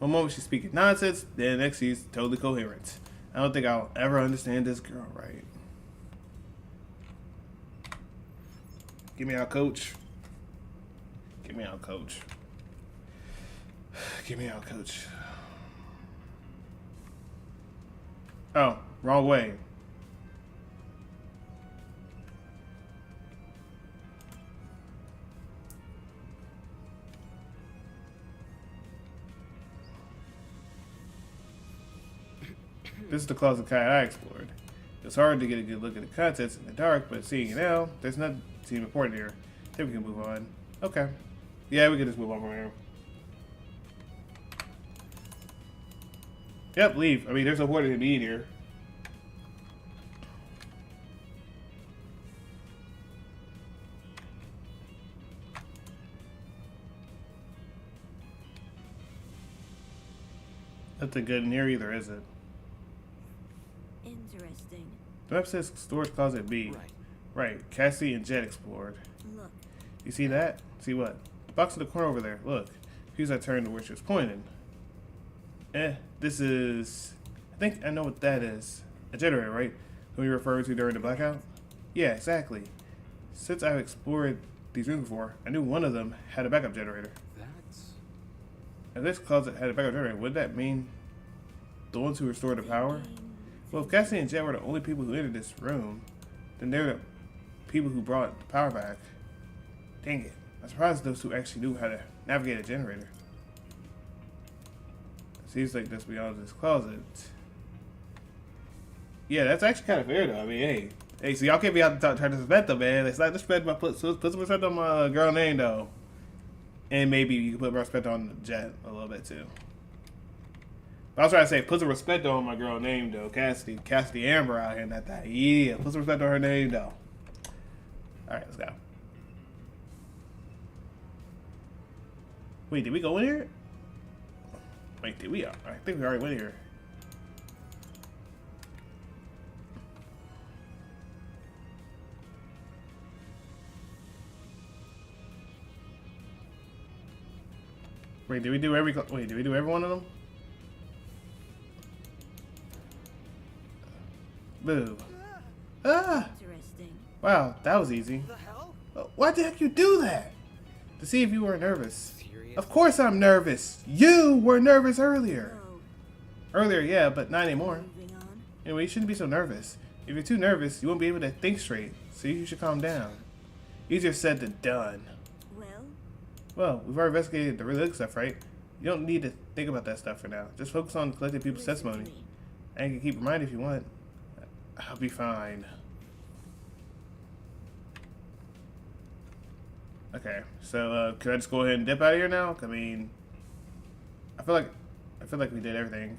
One moment she's speaking nonsense, then next she's totally coherent. I don't think I'll ever understand this girl right. Get me out, coach. Get me out, coach. Get me out, coach. Oh, wrong way. This is the closet Kai I explored. It's hard to get a good look at the contents in the dark, but seeing it now, there's nothing seem important here. Then we can move on. Okay. Yeah, we can just move on from here. Yep, leave. I mean, there's no point in being here. Nothing good in here either, is it? Interesting. The map says storage closet B. Right. Right. Cassie and Jet explored. Look, You see that? See what? The box in the corner over there. Look. Here's I turned to where she was pointing. This is... I think I know what that is. A generator, right? Who you referred to during the blackout? Yeah, exactly. Since I've explored these rooms before, I knew one of them had a backup generator. That's... If this closet had a backup generator, would that mean the ones who restored the power? Well, if Cassie and Jet were the only people who entered this room, then they're the people who brought the power back. Dang it. I'm surprised those two actually knew how to navigate a generator. Seems like that's beyond this closet. Yeah, that's actually kind of fair though. I mean, hey, so y'all can't be out trying to disrespect them, man. It's not disrespect my put some respect on my girl name though, and maybe you can put respect on Jet a little bit too. But I was trying to say put some respect on my girl name though, Cassidy Amber out here, not that. Yeah, put some respect on her name though. All right, let's go. Wait, did we go in here? Wait, did we? I think we already went here. Wait, did we do every one of them? Boo. Ah! Interesting. Wow, that was easy. the hell? Why the heck you do that? To see if you were nervous. Serious? Of course I'm nervous. You were nervous earlier. So, Earlier, yeah, but not anymore. moving on. Anyway, you shouldn't be so nervous. If you're too nervous, you won't be able to think straight. So you should calm down. Easier said than done. Well, Well, we've already investigated the really good stuff, right? You don't need to think about that stuff for now. Just focus on collecting people's listen to testimony. me. And you can keep reminding if you want. I'll be fine. Okay, so can I just go ahead and dip out of here now? I mean, I feel like we did everything.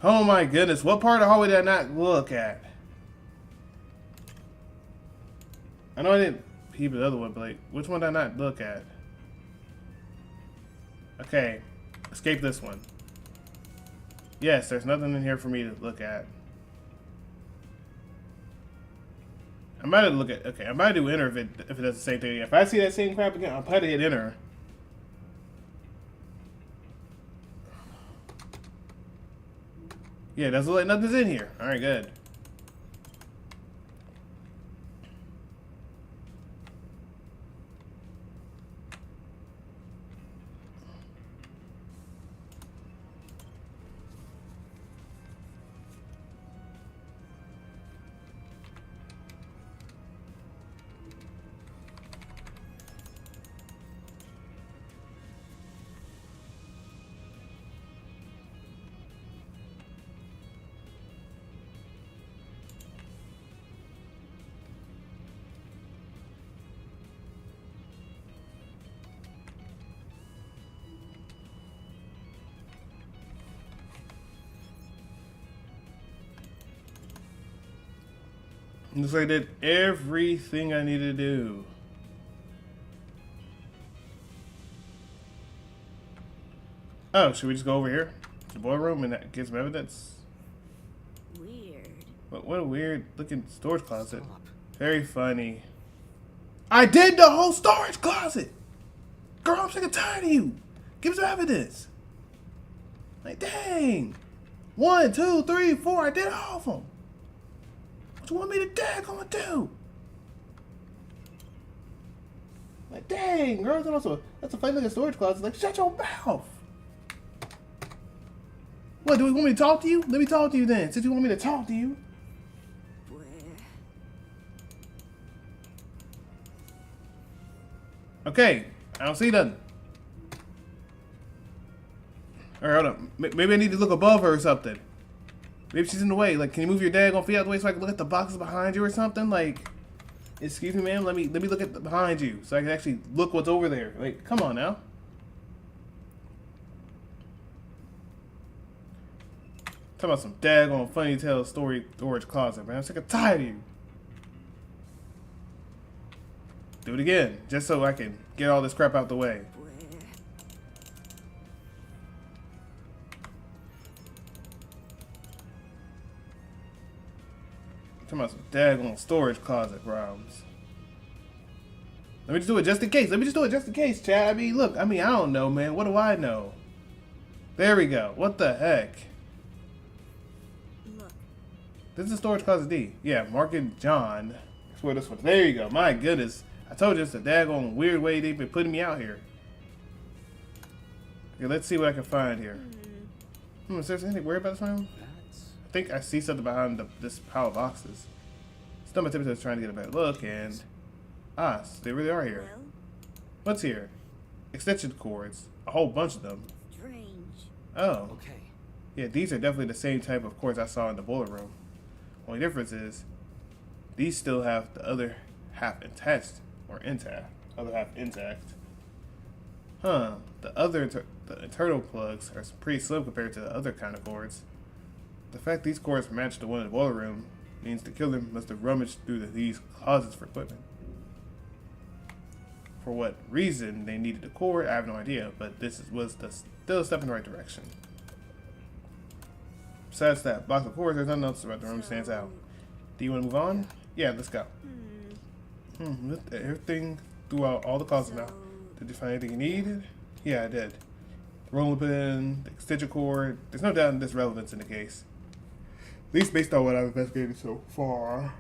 Oh my goodness, what part of the hallway did I not look at? I know I didn't peep the other one, but like, which one did I not look at? Okay, escape this one. Yes, there's nothing in here for me to look at. I might have to look at. Okay, I might do enter if it does the same thing. If I see that same crap again, I'll probably hit enter. Yeah, it doesn't look like nothing's in here. All right, good. Looks like I did everything I needed to do. Oh, should we just go over here to the boiler room and get some evidence? Weird. What a weird looking storage closet. Stop. Very funny. I did the whole storage closet! Girl, I'm sick and tired of you. Give me some evidence. Like, dang. 1, 2, 3, 4. I did all of them. What you want me to daggone do? Like, dang, girl, that's a funny looking storage closet. Like, shut your mouth. What, do we want me to talk to you? Let me talk to you then, since you want me to talk to you. Where? Okay, I don't see nothing. Alright, hold on. Maybe I need to look above her or something. Maybe she's in the way. Like, can you move your daggone feet out the way so I can look at the boxes behind you or something? Like, excuse me, ma'am. Let me look at behind you so I can actually look what's over there. Like, come on now. Talking about some daggone funny tale storage closet, man. I'm sick and tired of you. Do it again, just so I can get all this crap out the way. Where? Talking Talking about some daggone storage closet problems. Let me just do it just in case. Let me just do it just in case, Chad. I mean, look. I mean, I don't know, man. What do I know? There we go. What the heck? Look, This is storage closet D. Yeah, mark it John. That's where this one. There you go. My goodness. I told you it's a daggone weird way they've been putting me out here. Okay, let's see what I can find here. Is there anything weird about this room? That's I think I see something behind this pile of boxes. Stomach Tiptoe is trying to get a better look, and so they really are here. well, What's here? Extension cords, a whole bunch of them. strange. Oh, okay. yeah, these are definitely the same type of cords I saw in the boiler room. Only difference is these still have the other half attached or intact. Other half intact. Huh? The internal plugs are pretty slim compared to the other kind of cords. The fact these cords match the one in the boiler room means the killer must have rummaged through these closets for equipment. For what reason they needed a cord, I have no idea, but this was still a step in the right direction. Besides that box of cords, there's nothing else about the room that stands out. Do you want to move on? Yeah, let's go. Looked at everything throughout all the closets now. Did you find anything you needed? Yeah, I did. The rolling pin, the extension cord. There's no doubt in this relevance in the case. At least based on what I've investigated so far.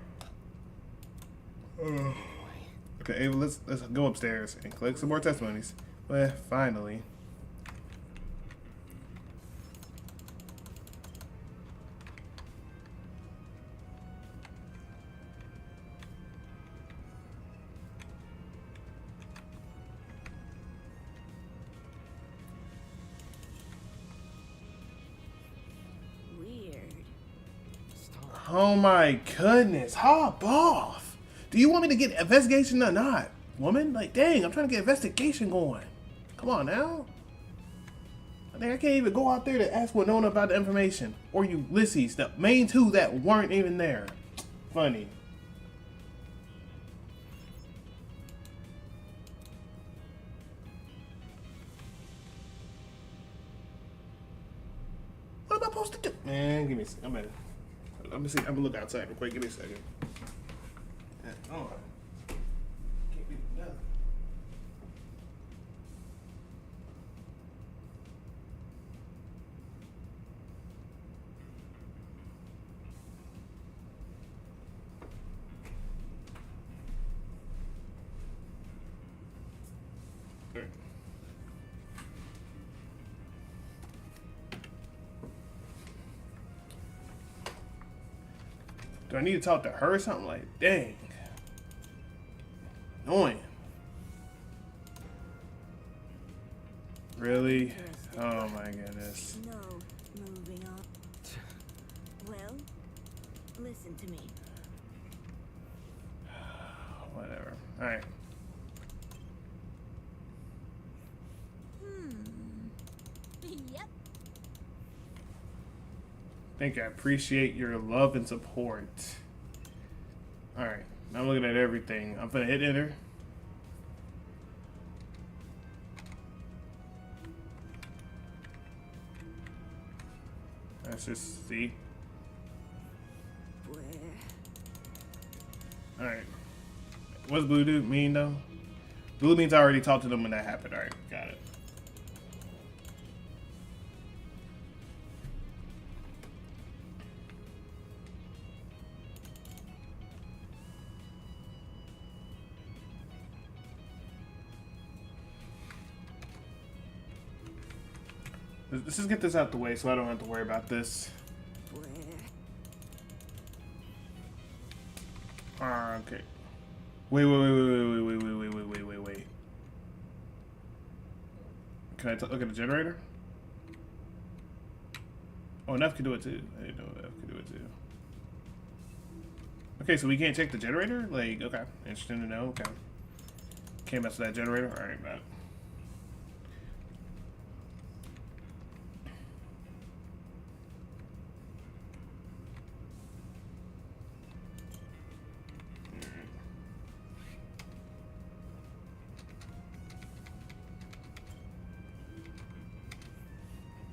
Okay, Ava, let's go upstairs and collect some more testimonies. Well, finally. Weird. Stop. Oh my goodness, hop off. Do you want me to get investigation or not? Woman? Like, dang, I'm trying to get investigation going. Come on now. I think I can't even go out there to ask Winona about the information. Or Ulysses, the main two that weren't even there. Funny. What am I supposed to do? Man, give me a second. Let me see. I'm gonna look outside real quick. Give me a second. Yeah, oh. Can't be nothing. Alright. Do I need to talk to her or something? Like, dang. Annoying. Really? Oh my goodness. No, moving on. Well, listen to me. Whatever. Alright. Yep. Thank you. I appreciate your love and support. Alright. Now I'm looking at everything. I'm gonna hit enter. Let's just see. Where? Alright. What's blue do mean though? Blue means I already talked to them when that happened. Alright, got it. Let's just get this out the way so I don't have to worry about this. Where? Okay. Wait. Can I look at the generator? Oh, Neff can do it too. I didn't know Neff can do it too. Okay, so we can't check the generator? Like, okay. Interesting to know. Okay. Can't mess with that generator? Alright, bad.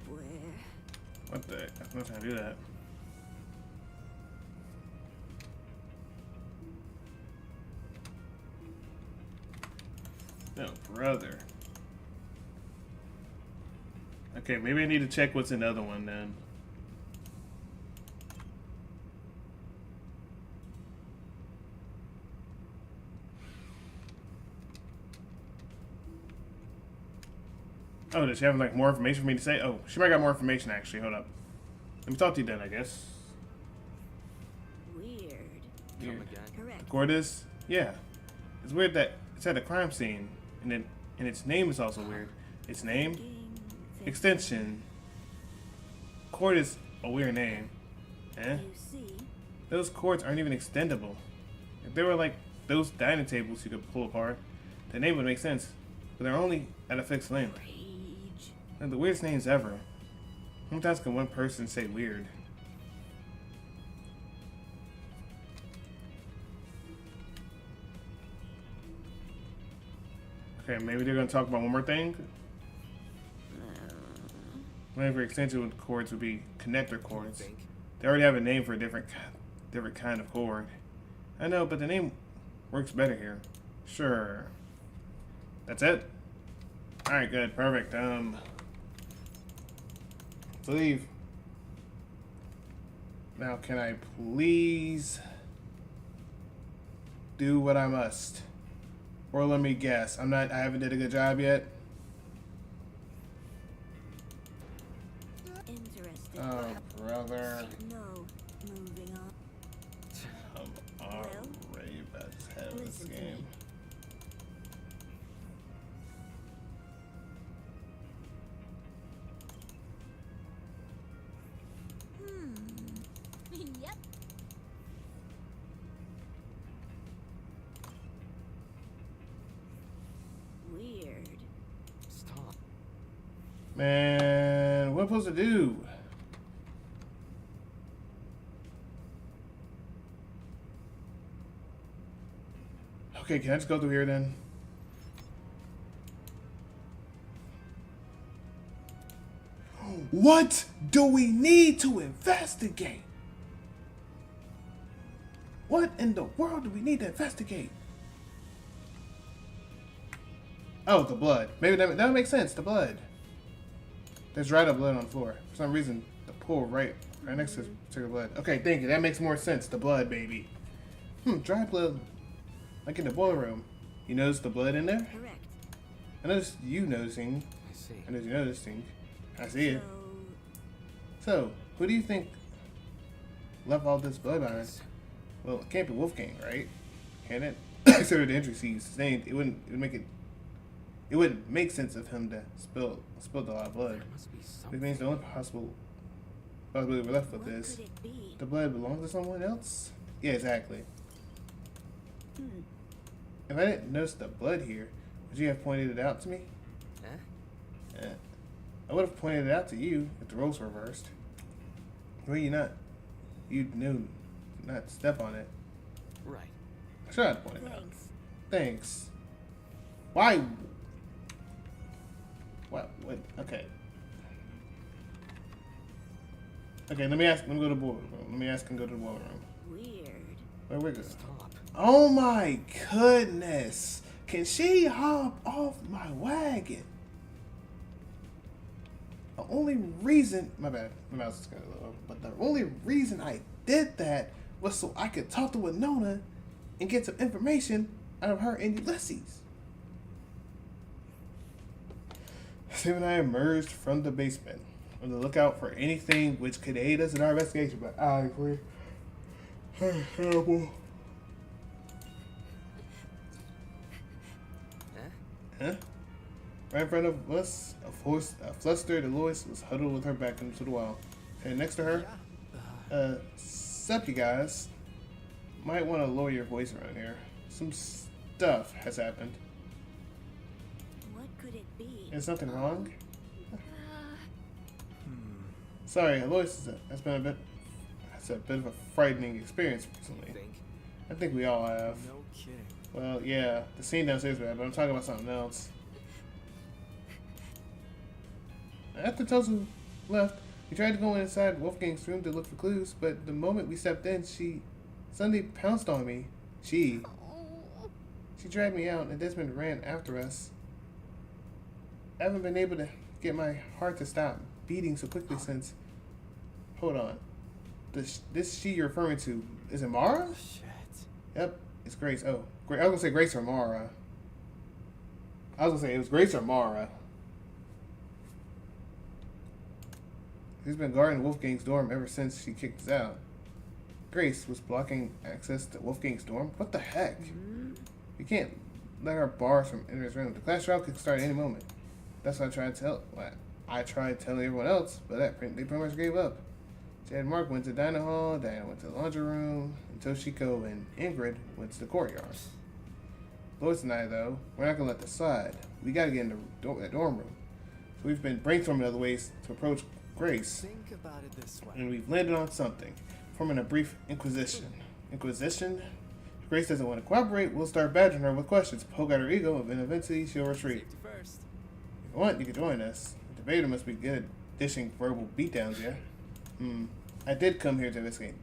Where? What the heck? I'm not trying to do that. brother. Okay, maybe I need to check what's in the other one then. Oh, does she have like more information for me to say? Oh, she might got more information actually. Hold up. Let me talk to you then, I guess. Weird. Come Weird. again. Correct. Cordis? Yeah. It's weird that it's at a crime scene, and its name is also weird. Its name? Extension. Cord is a weird name. Eh? You see, Those cords aren't even extendable. If they were like those dining tables you could pull apart, the name would make sense. But they're only at a fixed length. rage. They're the weirdest names ever. How many times can one person say weird? Okay, maybe they're gonna talk about one more thing. Whatever extension cords would be connector cords. Think. They already have a name for a different kind of cord. I know, but the name works better here. Sure. That's it? Alright, good. Perfect. Let's leave. Now, can I please do what I must? Or let me guess. I haven't did a good job yet. Interesting. Oh, brother. No. Moving on. I'm already about to have this Listen to game. me. Yep. Weird. Stop. Man, what am I supposed to do? Okay, can I just go through here then? What do we need to investigate? What in the world do we need to investigate? Oh, the blood. Maybe that would make sense. The blood. There's dried up blood on the floor. For some reason, the pool right next to the blood. Okay, thank you. That makes more sense. The blood, baby. Dry blood. Like in the boiler room. You notice the blood in there? Correct. I noticed you noticing. I see. I noticed you noticing. I see it. So, So, who do you think left all this blood behind? Well, it can't be Wolfgang, right? Can it? Consider the entry he's sustained. It wouldn't make sense of him to spill a lot of blood. There must be Which something. means the only possibility we're left with what is could it be? the blood belongs to someone else? Yeah, exactly. Hmm. If I didn't notice the blood here, would you have pointed it out to me? Eh? Yeah. I would have pointed it out to you if the roles were reversed. Well, you knew not to step on it. Right. I should have pointed it out. Thanks. Thanks. Why? What? Okay. Okay, let me go to the boiler room. Let me ask and go to the boiler room. Weird. Where we go? Stop. Oh my goodness! Can she hop off my wagon? The only reason, my bad, my mouse is kind of low, but the only reason I did that was so I could talk to Winona and get some information out of her and Ulysses. Sam and I emerged from the basement on the lookout for anything which could aid us in our investigation, but I agree. Terrible. Eh? Huh? Right in front of us, a flustered Alois was huddled with her back into the wall. And next to her, sup you guys. Might want to lower your voice around here. Some stuff has happened. What could it be? Is something wrong? Sorry, Alois has been a bit of a frightening experience recently. Think? I think we all have. No kidding. Well, yeah, the scene downstairs was bad, but I'm talking about something else. After Tozu left, we tried to go inside Wolfgang's room to look for clues, but the moment we stepped in, she suddenly pounced on me. She dragged me out, and Desmond ran after us. I haven't been able to get my heart to stop beating so quickly since. Hold on. This she you're referring to, is it Mara? Shit. Yep, it's Grace. Oh, I was gonna say Grace or Mara. I was gonna say it was Grace or Mara. She's been guarding Wolfgang's dorm ever since she kicked us out. Grace was blocking access to Wolfgang's dorm? What the heck? You can't let her bars from entering his room. The class trial could start at any moment. That's what I tried to tell. I tried telling everyone else, but they pretty much gave up. Jed and Mark went to dining hall, Diana went to the laundry room, and Toshiko and Ingrid went to the courtyard. Lois and I, though, we're not gonna let this slide. We gotta get in that dorm room. So we've been brainstorming other ways to approach Grace, Think about it this way. and we've landed on something, forming a brief inquisition. Inquisition? If Grace doesn't want to cooperate, we'll start badgering her with questions, poke at her ego, and eventually she'll retreat. Safety first. If you want, you can join us. The debater must be good at dishing verbal beatdowns, yeah? I did come here to investigate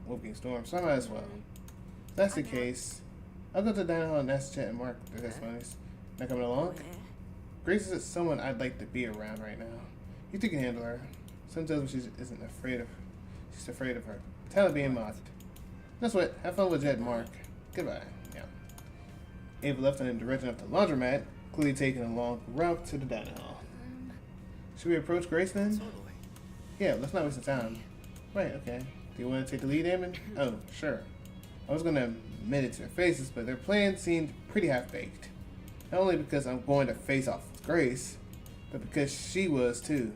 Wolfgang's dorm, so I might as well. If that's the case, I'll go to the dining hall and ask Chet and Mark their testimonies. Not coming along? Where? Grace is someone I'd like to be around right now. You think you can handle her. Some tells me she isn't afraid of. She's afraid of her talent being mocked. That's what. Have fun with Jed and Mark. Goodbye. Yeah. Ava left in the direction of the laundromat, clearly taking a long route to the dining hall. Should we approach Grace then? Totally. Yeah, let's not waste the time. Right, okay. Do you want to take the lead, Eamon? Oh, sure. I was going to admit it to their faces, but their plan seemed pretty half-baked. Not only because I'm going to face off with Grace, but because she was too.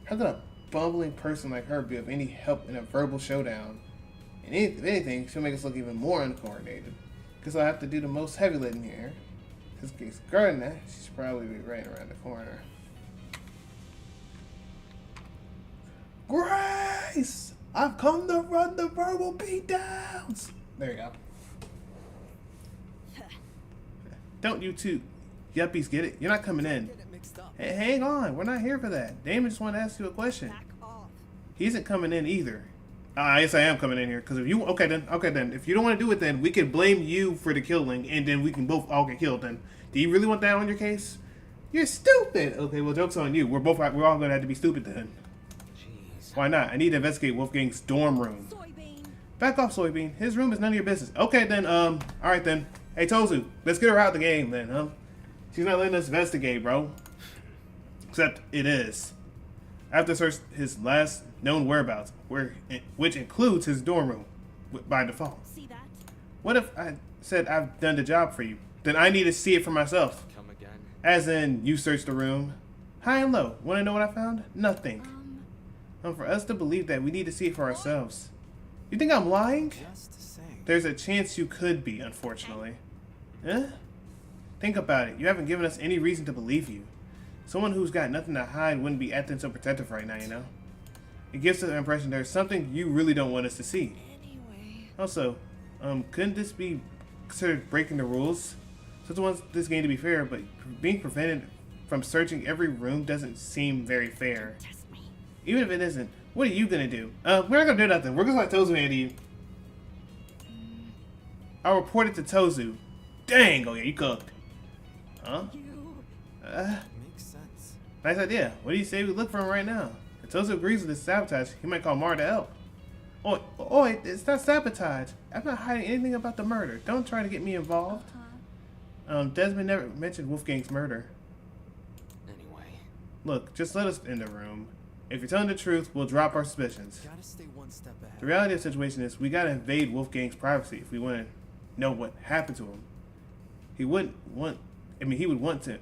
How could a bumbling person like her be of any help in a verbal showdown? And if anything, she'll make us look even more uncoordinated. Because I'll have to do the most heavy lifting here. Because Grace Gardner, she should probably be right around the corner. Grace! I've come to run the verbal beatdowns! There you go. Don't you two yuppies get it? You're not coming in. Get it mixed up. Hey, hang on. We're not here for that. Damon just wanted to ask you a question. Back off. He isn't coming in either. Yes, I am coming in here. Because if you... Okay, then. If you don't want to do it, then we can blame you for the killing. And then we can both all get killed. Then, do you really want that on your case? You're stupid. Okay, well, joke's on you. We're all going to have to be stupid then. Jeez. Why not? I need to investigate Wolfgang's dorm room. Soybean. Back off, Soybean. His room is none of your business. Okay, then, alright then. Hey, Tozu, let's get her out the game then, huh? She's not letting us investigate, bro. Except it is. I have to search his last known whereabouts, which includes his dorm room, by default. See that? What if I said I've done the job for you? Then I need to see it for myself. Come again. As in, you searched the room. High and low. Want to know what I found? Nothing. For us to believe that, we need to see it for ourselves. You think I'm lying? Just saying. There's a chance you could be, unfortunately. Huh? Think about it. You haven't given us any reason to believe you. Someone who's got nothing to hide wouldn't be acting so protective right now, you know? It gives us the impression there's something you really don't want us to see. Anyway. Also, couldn't this be considered breaking the rules? Someone wants this game to be fair, but being prevented from searching every room doesn't seem very fair. Test me. Even if it isn't, what are you gonna do? We're not gonna do nothing. We're gonna let Tozu handle you. I'll report it to Tozu. Dang, oh yeah, you cooked. Huh? You. Makes sense. Nice idea. What do you say we look for him right now? If Tozu agrees with this sabotage, he might call Mara to help. Oh, it's not sabotage. I'm not hiding anything about the murder. Don't try to get me involved. Desmond never mentioned Wolfgang's murder. Anyway. Look, just let us in the room. If you're telling the truth, we'll drop our suspicions. Gotta stay one step ahead. The reality of the situation is we gotta invade Wolfgang's privacy if we want to know what happened to him. He would want to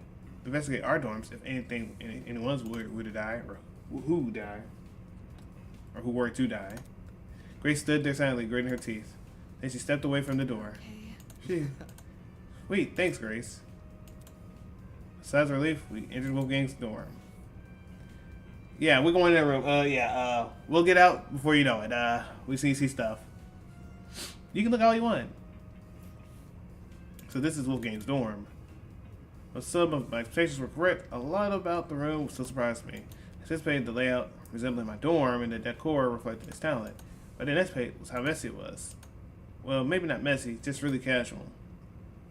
investigate our dorms if anyone's were to die, or who died, or who were to die. Grace stood there silently, gritting her teeth. Then she stepped away from the door. Sweet, thanks, Grace. Besides relief, we entered Wolfgang's dorm. Yeah, we're going in that room. We'll get out before you know it. We see stuff. You can look all you want. So this is Wolfgang's dorm. But some of my expectations were correct. A lot about the room still surprised me. I anticipated the layout resembling my dorm and the decor reflected its talent. But the next page was how messy it was. Well, maybe not messy, just really casual.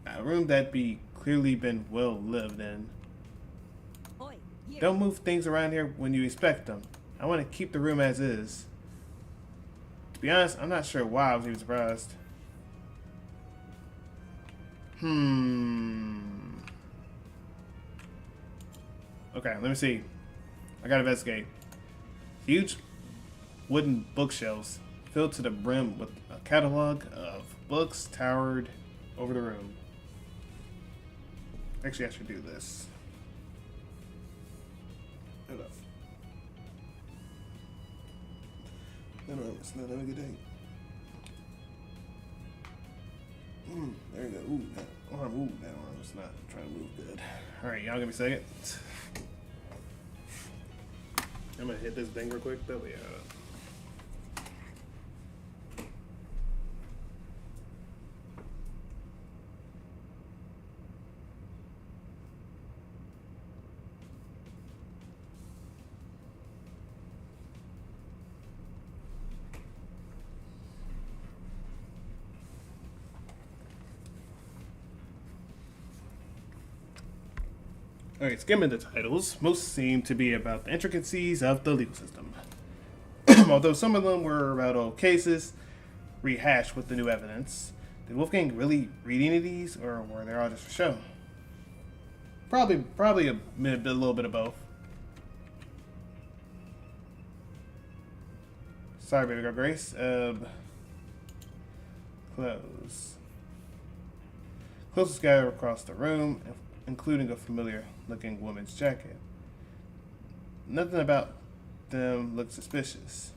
A room that'd be clearly been well lived in. Don't move things around here when you expect them. I want to keep the room as is. To be honest, I'm not sure why I was even surprised. Okay, let me see. I gotta investigate. Huge wooden bookshelves filled to the brim with a catalog of books towered over the room. Actually, I should do this. Hold up. No, it's not having a good day. There you go. Ooh, that arm's not trying to move good. Alright, y'all give me a second. I'm gonna hit this thing real quick. There we go. Alright, skimming the titles, most seem to be about the intricacies of the legal system. Although some of them were about old cases, rehashed with the new evidence. Did Wolfgang really read any of these, or were they all just for show? Probably a little bit of both. Sorry, baby girl Grace. Clothes. Clothes scattered across the room, including a familiar-looking woman's jacket. Nothing about them looked suspicious.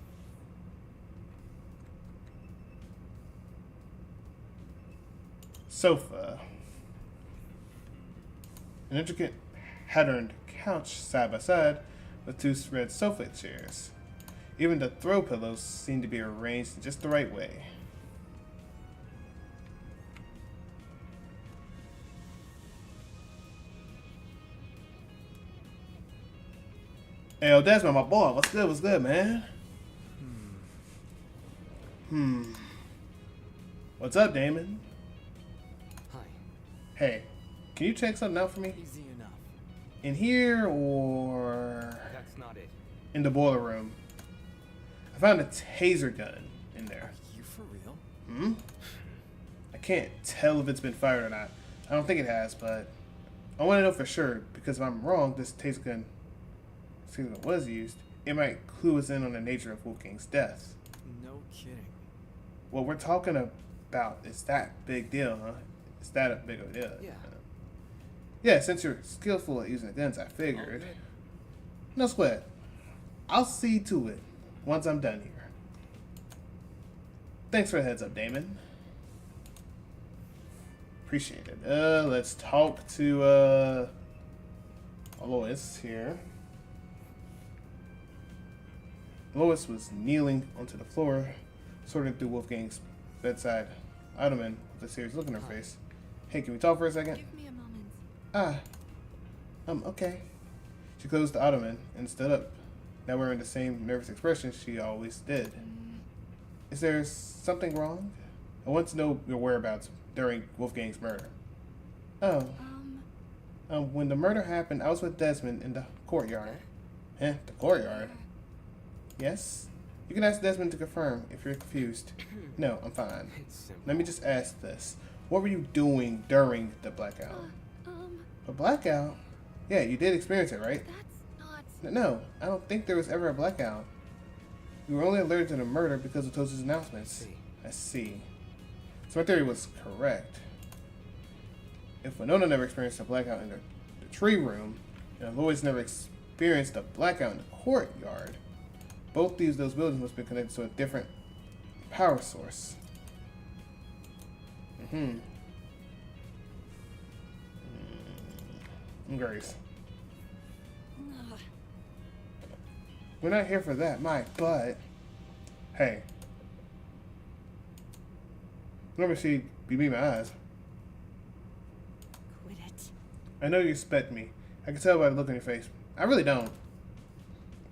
Sofa. An intricate patterned couch side by side with two red sofa chairs. Even the throw pillows seemed to be arranged in just the right way. Hey, yo, Desmond, my boy. What's good, man? What's up, Damon? Hi. Hey, can you check something out for me? Easy enough. In here or That's not it. in the boiler room? I found a taser gun in there. You for real? I can't tell if it's been fired or not. I don't think it has, but I want to know for sure, because if I'm wrong, this taser gun was used, it might clue us in on the nature of Wolfgang's death. No kidding. What we're talking about is that big deal, huh? Is that a big of a deal? Yeah. Yeah, since you're skillful at using the guns, I figured. All good. No sweat. I'll see to it once I'm done here. Thanks for the heads up, Damon. Appreciate it. Let's talk to Lois here. Lois was kneeling onto the floor, sorting through Wolfgang's bedside ottoman with a serious look on her face. Hey, can we talk for a second? Give me a moment. Okay. She closed the ottoman and stood up, now wearing the same nervous expression she always did. Is there something wrong? I want to know your whereabouts during Wolfgang's murder. When the murder happened, I was with Desmond in the courtyard. The courtyard? Yes? You can ask Desmond to confirm if you're confused. No, I'm fine. It's simple. Let me just ask this. What were you doing during the blackout? A blackout? Yeah, you did experience it, right? That's not. No, I don't think there was ever a blackout. We were only alerted to the murder because of Toast's announcements. I see. So my theory was correct. If Winona never experienced a blackout in the tree room, and Lois never experienced a blackout in the courtyard, both those buildings must be connected to a different power source. Grace. We're not here for that, Mike, but hey. Let me see you meet my eyes. Quit it. I know you expect me. I can tell by the look on your face. I really don't.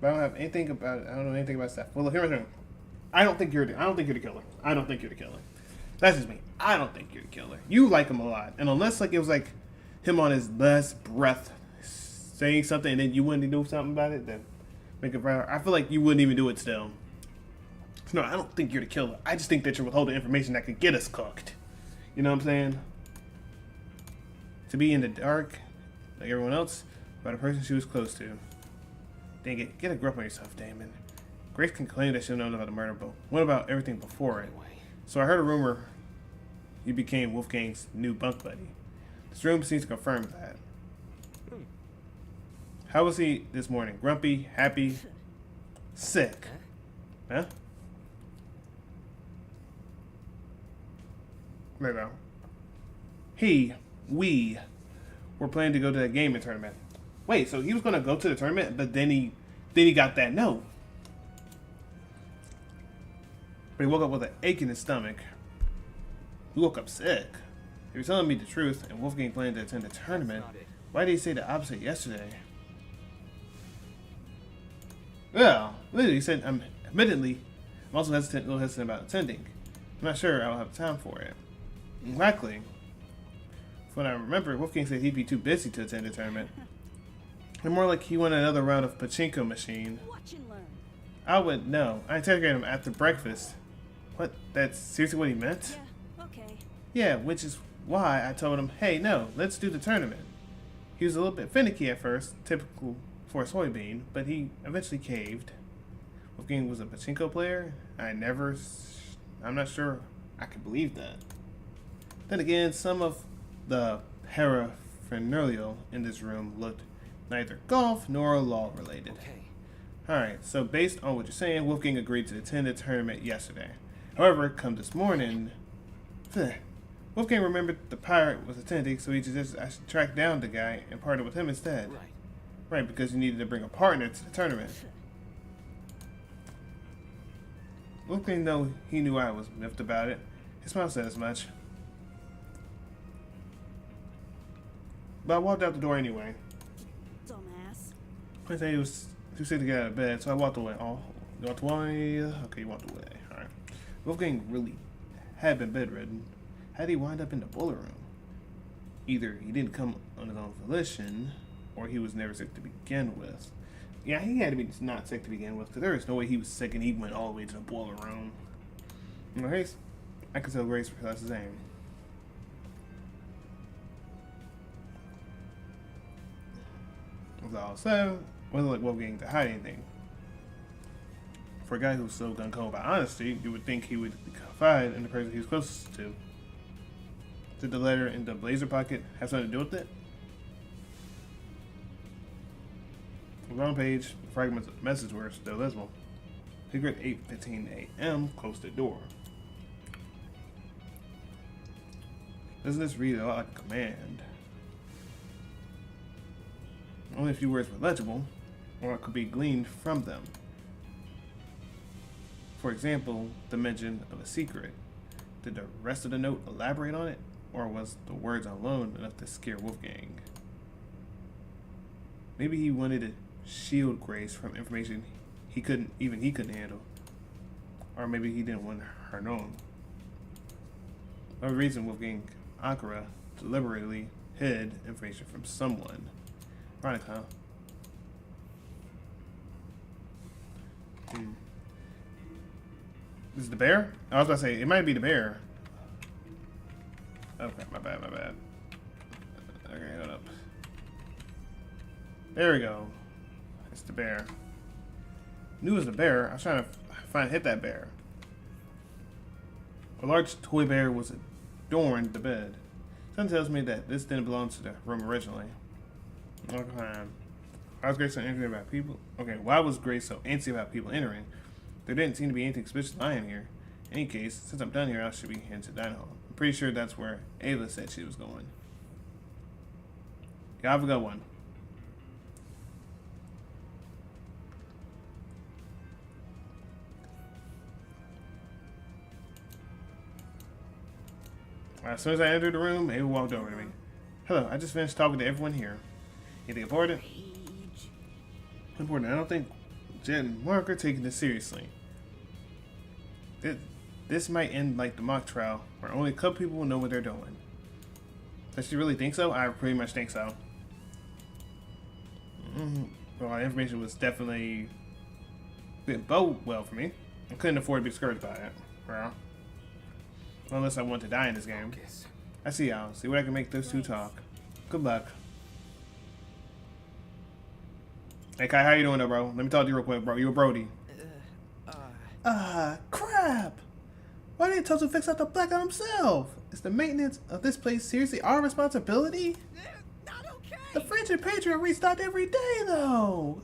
But I don't have anything about it. I don't know anything about stuff. Well, look, here's the thing. I don't think you're the killer. I don't think you're the killer. That's just me. I don't think you're the killer. You like him a lot. And unless like it was like him on his last breath saying something and then you wouldn't do something about it, then make it viral. I feel like you wouldn't even do it still. No, I don't think you're the killer. I just think that you're withholding information that could get us cooked. You know what I'm saying? To be in the dark, like everyone else, about a person she was close to. Dang it, get a grip on yourself, Damon. Grace can claim that she knows about the murder, but what about everything before it? Anyway. So I heard a rumor you became Wolfgang's new bunk buddy. This room seems to confirm that. How was he this morning? Grumpy? Happy? Sick? Huh? There you go. We were planning to go to that gaming tournament. Wait, so he was gonna go to the tournament, but then he got that note. But he woke up with an ache in his stomach. He woke up sick. If you're telling me the truth, and Wolfgang planned to attend the tournament, not it. why did he say the opposite yesterday? Well, literally, he said, admittedly, I'm also a little hesitant about attending. I'm not sure I'll have time for it. Exactly. From what I remember, Wolfgang said he'd be too busy to attend the tournament. And more like he wanted another round of pachinko machine. Watch and learn. I would know. I interrogated him after breakfast. What? That's seriously what he meant? Yeah, okay. Yeah, which is why I told him, hey, no, let's do the tournament. He was a little bit finicky at first, typical for a soybean, but he eventually caved. Wolfgang was a pachinko player. I'm not sure I could believe that. Then again, some of the paraphernalia in this room looked neither golf nor law related. Okay. Alright, so based on what you're saying, Wolfgang agreed to attend the tournament yesterday. However, come this morning, Wolfgang remembered the pirate was attending, so he just I should track down the guy and partner with him instead. Right. Right, because you needed to bring a partner to the tournament. Wolfgang, though he knew I was miffed about it, his smile said as much. But I walked out the door anyway. Dumbass. I said he was too sick to get out of bed, so I walked away. Oh, you walked away? Okay, you walked away. Alright. Wolfgang really had been bedridden. How did he wind up in the boiler room? Either he didn't come on his own volition, or he was never sick to begin with. Yeah, he had to be not sick to begin with, because there is no way he was sick and he went all the way to the boiler room. Grace, I can tell Grace that's his name. With all said, wasn't like Wolfgang to hide anything. For a guy who's so gung-ho about honesty, you would think he would confide in the person he was closest to. Did the letter in the blazer pocket have something to do with it? On the wrong page, fragments of the message were still visible. Figure at 8:15 a.m. closed the door. Doesn't this read a lot like a command? Only a few words were legible, or it could be gleaned from them. For example, the mention of a secret. Did the rest of the note elaborate on it, or was the words alone enough to scare Wolfgang? Maybe he wanted to shield Grace from information he couldn't handle, or maybe he didn't want her known. No reason Wolfgang Akira deliberately hid information from someone. Ironic, huh? This is the bear? I was about to say, it might be the bear. Okay, my bad. Okay, hold up. There we go. It's the bear. Knew it was the bear. I was trying to hit that bear. A large toy bear was adorned the bed. Something tells me that this didn't belong to the room originally. Okay. Why was Grace so antsy about people? Okay, why was Grace so antsy about people entering? There didn't seem to be anything suspicious lying here. In any case, since I'm done here, I should be heading to the dining hall. I'm pretty sure that's where Ava said she was going. Yeah, have a good one. As soon as I entered the room, Ava walked over to me. Hello, I just finished talking to everyone here. Anything important? Important. I don't think Jen and Mark are taking this seriously. This might end like the mock trial, where only a couple people will know what they're doing. Does she really think so? I pretty much think so. Well, the information was definitely didn't bode well for me. I couldn't afford to be discouraged by it. Well, unless I want to die in this game. Focus. I see y'all. See what I can make those two talk. Good luck. Hey Kai, how you doing though, bro? Let me talk to you real quick, bro. You a Brody. Crap! Why didn't Tozu fix out the blackout himself? Is the maintenance of this place seriously our responsibility? Not okay. The fridge and pantry are restocked every day, though.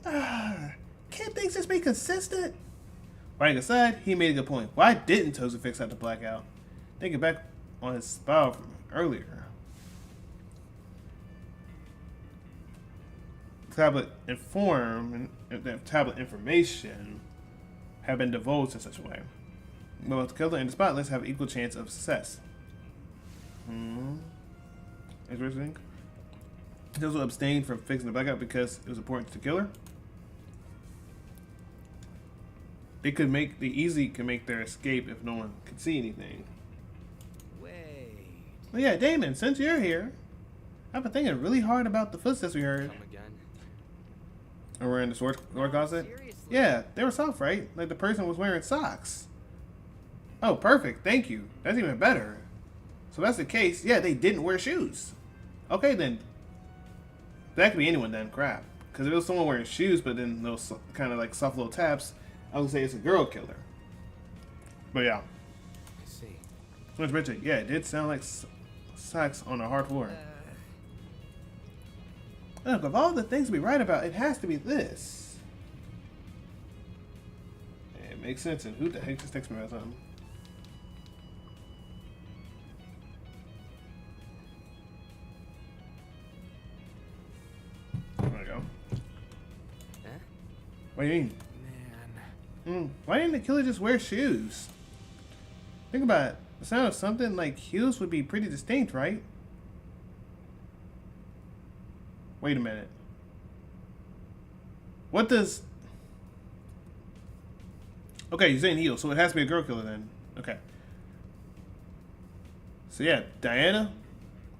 Can't things just be consistent? Writing aside, he made a good point. Why didn't Tozu fix out the blackout? Thinking back on his spell from earlier. Tablet tablet information have been divulged in such a way. Both the killer and the spotless have equal chance of success. Interesting. He also abstained from fixing the blackout because it was important to the killer. They easily could make their escape if no one could see anything. Wait. Well, yeah, Damon, since you're here, I've been thinking really hard about the footsteps we heard. Come again. Or we're in the sword closet. Seriously. Yeah, they were soft, right? Like the person was wearing socks. Oh, perfect. Thank you. That's even better. So that's the case. Yeah, they didn't wear shoes. Okay, then. That could be anyone then. Crap. Because if it was someone wearing shoes, but then those kind of like soft little taps, I would say it's a girl killer. But yeah. I see. Where's Richard? Yeah, it did sound like socks on a hard floor. Look, of all the things we write about, it has to be this. Yeah, it makes sense. And who the heck just texted me about something? There we go. Huh? What do you mean? Man. Why didn't the killer just wear shoes? Think about it. The sound of something like heels would be pretty distinct, right? Wait a minute. What does... Okay, you're saying heels, so it has to be a girl killer then. Okay. So yeah, Diana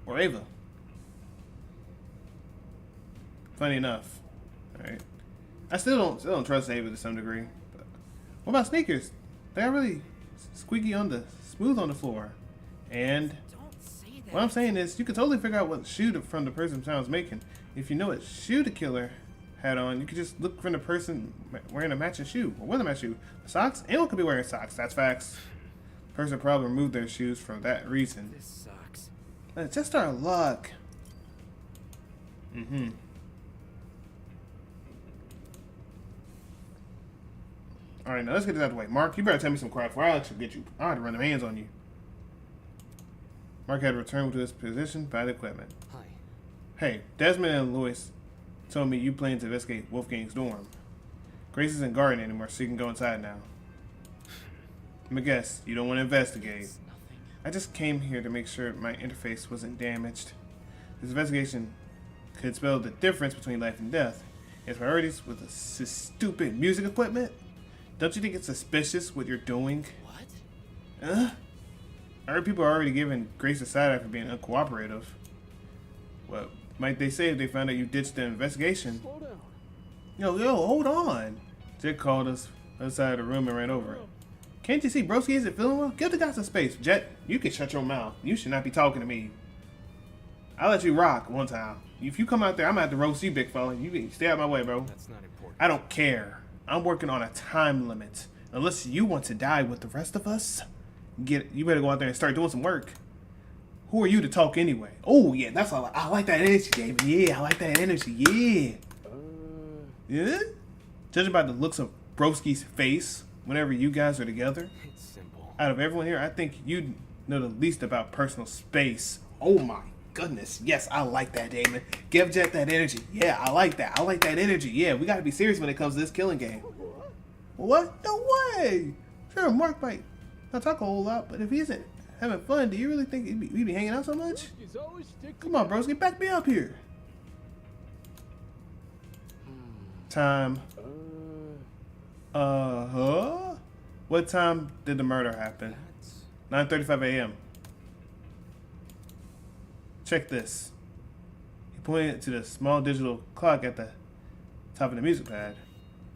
or Ava. Funny enough. Alright. I still don't trust Ava to some degree. But what about sneakers? They are really squeaky on the smooth on the floor. And Don't say that. what I'm saying is you can totally figure out what shoe from the person sounds making. If you know what shoe the killer had on, you could just look for the person wearing a matching shoe or with a matching shoe. Socks? Anyone could be wearing socks. That's facts. Person probably removed their shoes for that reason. This sucks. But it's just our luck. Alright, now let's get this out of the way. Mark, you better tell me some crap before I actually get you. I had to run them hands on you. Mark had returned to his position by the equipment. Hi. Hey, Desmond and Lois told me you plan to investigate Wolfgang's dorm. Grace isn't guarding anymore, so you can go inside now. Let me guess, you don't want to investigate. It's nothing. I just came here to make sure my interface wasn't damaged. This investigation could spell the difference between life and death. Its priorities with this stupid music equipment? Don't you think it's suspicious what you're doing? What? I heard people are already giving Grace a side eye for being uncooperative. What might they say if they found out you ditched the investigation? Slow down. Yo, hold on. Jet called us outside of the room and ran over it. Can't you see Broski isn't feeling well? Give the guy some space. Jet, you can shut your mouth. You should not be talking to me. I'll let you rock one time. If you come out there, I'm gonna have to roast you, big fella. You can stay out my way, bro. That's not important. I don't care. I'm working on a time limit. Unless you want to die with the rest of us, you better go out there and start doing some work. Who are you to talk anyway? Oh yeah, that's all. I like that energy, David. Yeah, I like that energy. Yeah. Yeah. Judging by the looks of Broski's face, whenever you guys are together, It's simple. out of everyone here, I think you know the least about personal space. Oh my goodness. Yes, I like that, Damon. Give Jet that energy. Yeah, I like that. I like that energy. Yeah, we gotta be serious when it comes to this killing game. What? No way. Sure, Mark might not talk a whole lot, but if he isn't having fun, do you really think we'd be hanging out so much? He's always stick Come on, bros, get back me up here. Time. Uh-huh. What time did the murder happen? That's 9:35 a.m. Check this. He pointed to the small digital clock at the Top of the music pad.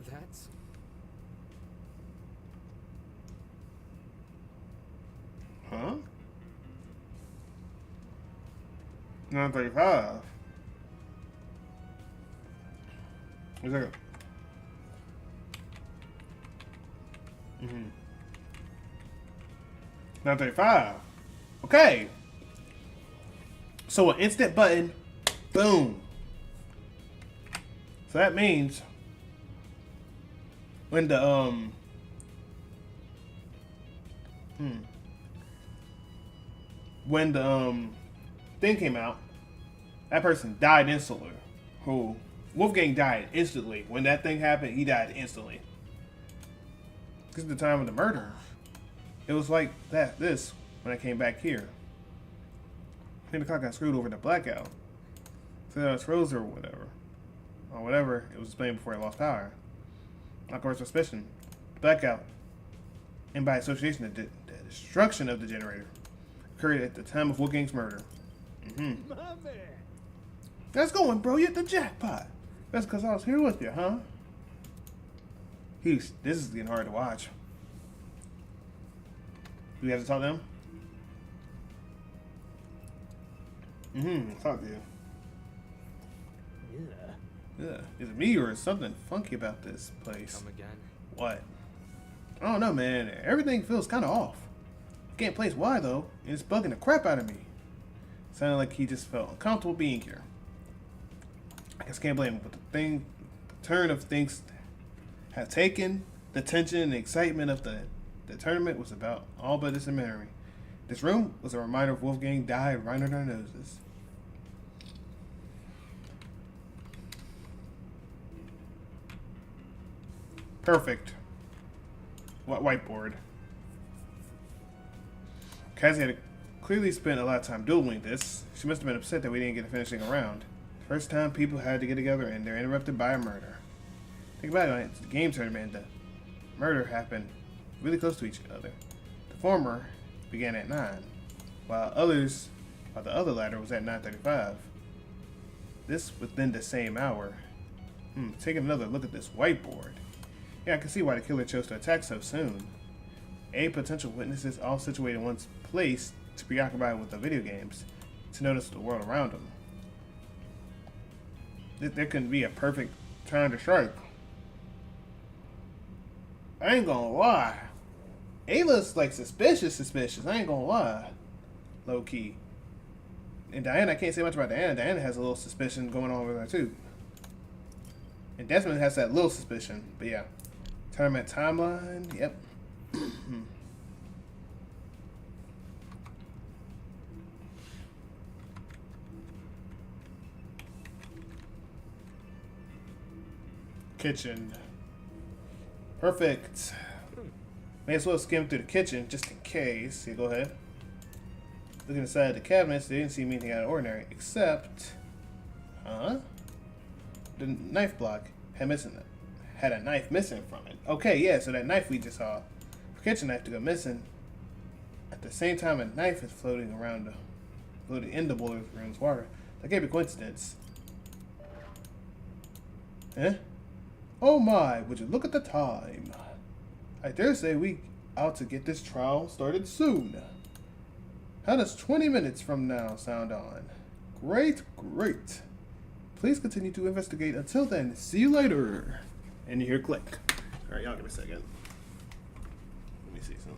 That's... Huh? 935. What's that? Mm-hmm. 935. Okay. So an instant button, boom. So that means when the when the thing came out, that person died instantly. Who Wolfgang died instantly. When that thing happened, he died instantly. This is the time of the murder. It was like this when I came back here. I think the clock got screwed over the blackout. So I was frozen or whatever. Or whatever it was displaying before I lost power. Of course, suspicion. Blackout. And by association, the destruction of the generator occurred at the time of Wolfgang's murder. Mm-hmm. That's going, bro. You hit the jackpot. That's because I was here with you, huh? This is getting hard to watch. Do we have to talk to them? Talk to you. Yeah. Is it me or is something funky about this place? Come again. What? I don't know, man. Everything feels kind of off. I can't place why, though. And it's bugging the crap out of me. Sounded like he just felt uncomfortable being here. I guess I can't blame him, but the turn of things have taken, the tension and the excitement of the tournament was about all but this memory. This room was a reminder of Wolfgang died right under our noses. Perfect. Whiteboard. Cassie had clearly spent a lot of time doodling this. She must have been upset that we didn't get to finishing a round. First time people had to get together and they're interrupted by a murder. Think about it, it's the game tournament. The murder happened really close to each other. The former began at 9, while the other ladder was at 9:35. This within the same hour. Taking another look at this whiteboard. Yeah, I can see why the killer chose to attack so soon. Potential witnesses all situated in one place to preoccupy with the video games, to notice the world around them. There couldn't be a perfect time to strike. I ain't gonna lie. Ayla's like suspicious. I ain't gonna lie. Low key. And Diana, I can't say much about Diana. Diana has a little suspicion going on with her too. And Desmond has that little suspicion. But yeah. Tournament timeline. Yep. Kitchen. Perfect. May as well skim through the kitchen just in case. Yeah, go ahead. Looking inside the cabinets, they didn't see anything out of ordinary except, the knife block had a knife missing from it. Okay, yeah, so that knife we just saw, for kitchen knife to go missing. At the same time, a knife is floating in the boiler room's water. That can't be a coincidence. Eh? Oh my, would you look at the time? I dare say we ought to get this trial started soon. How does 20 minutes from now sound on? Great. Please continue to investigate. Until then, see you later. And you hear click. Alright, y'all give me a second. Let me see something.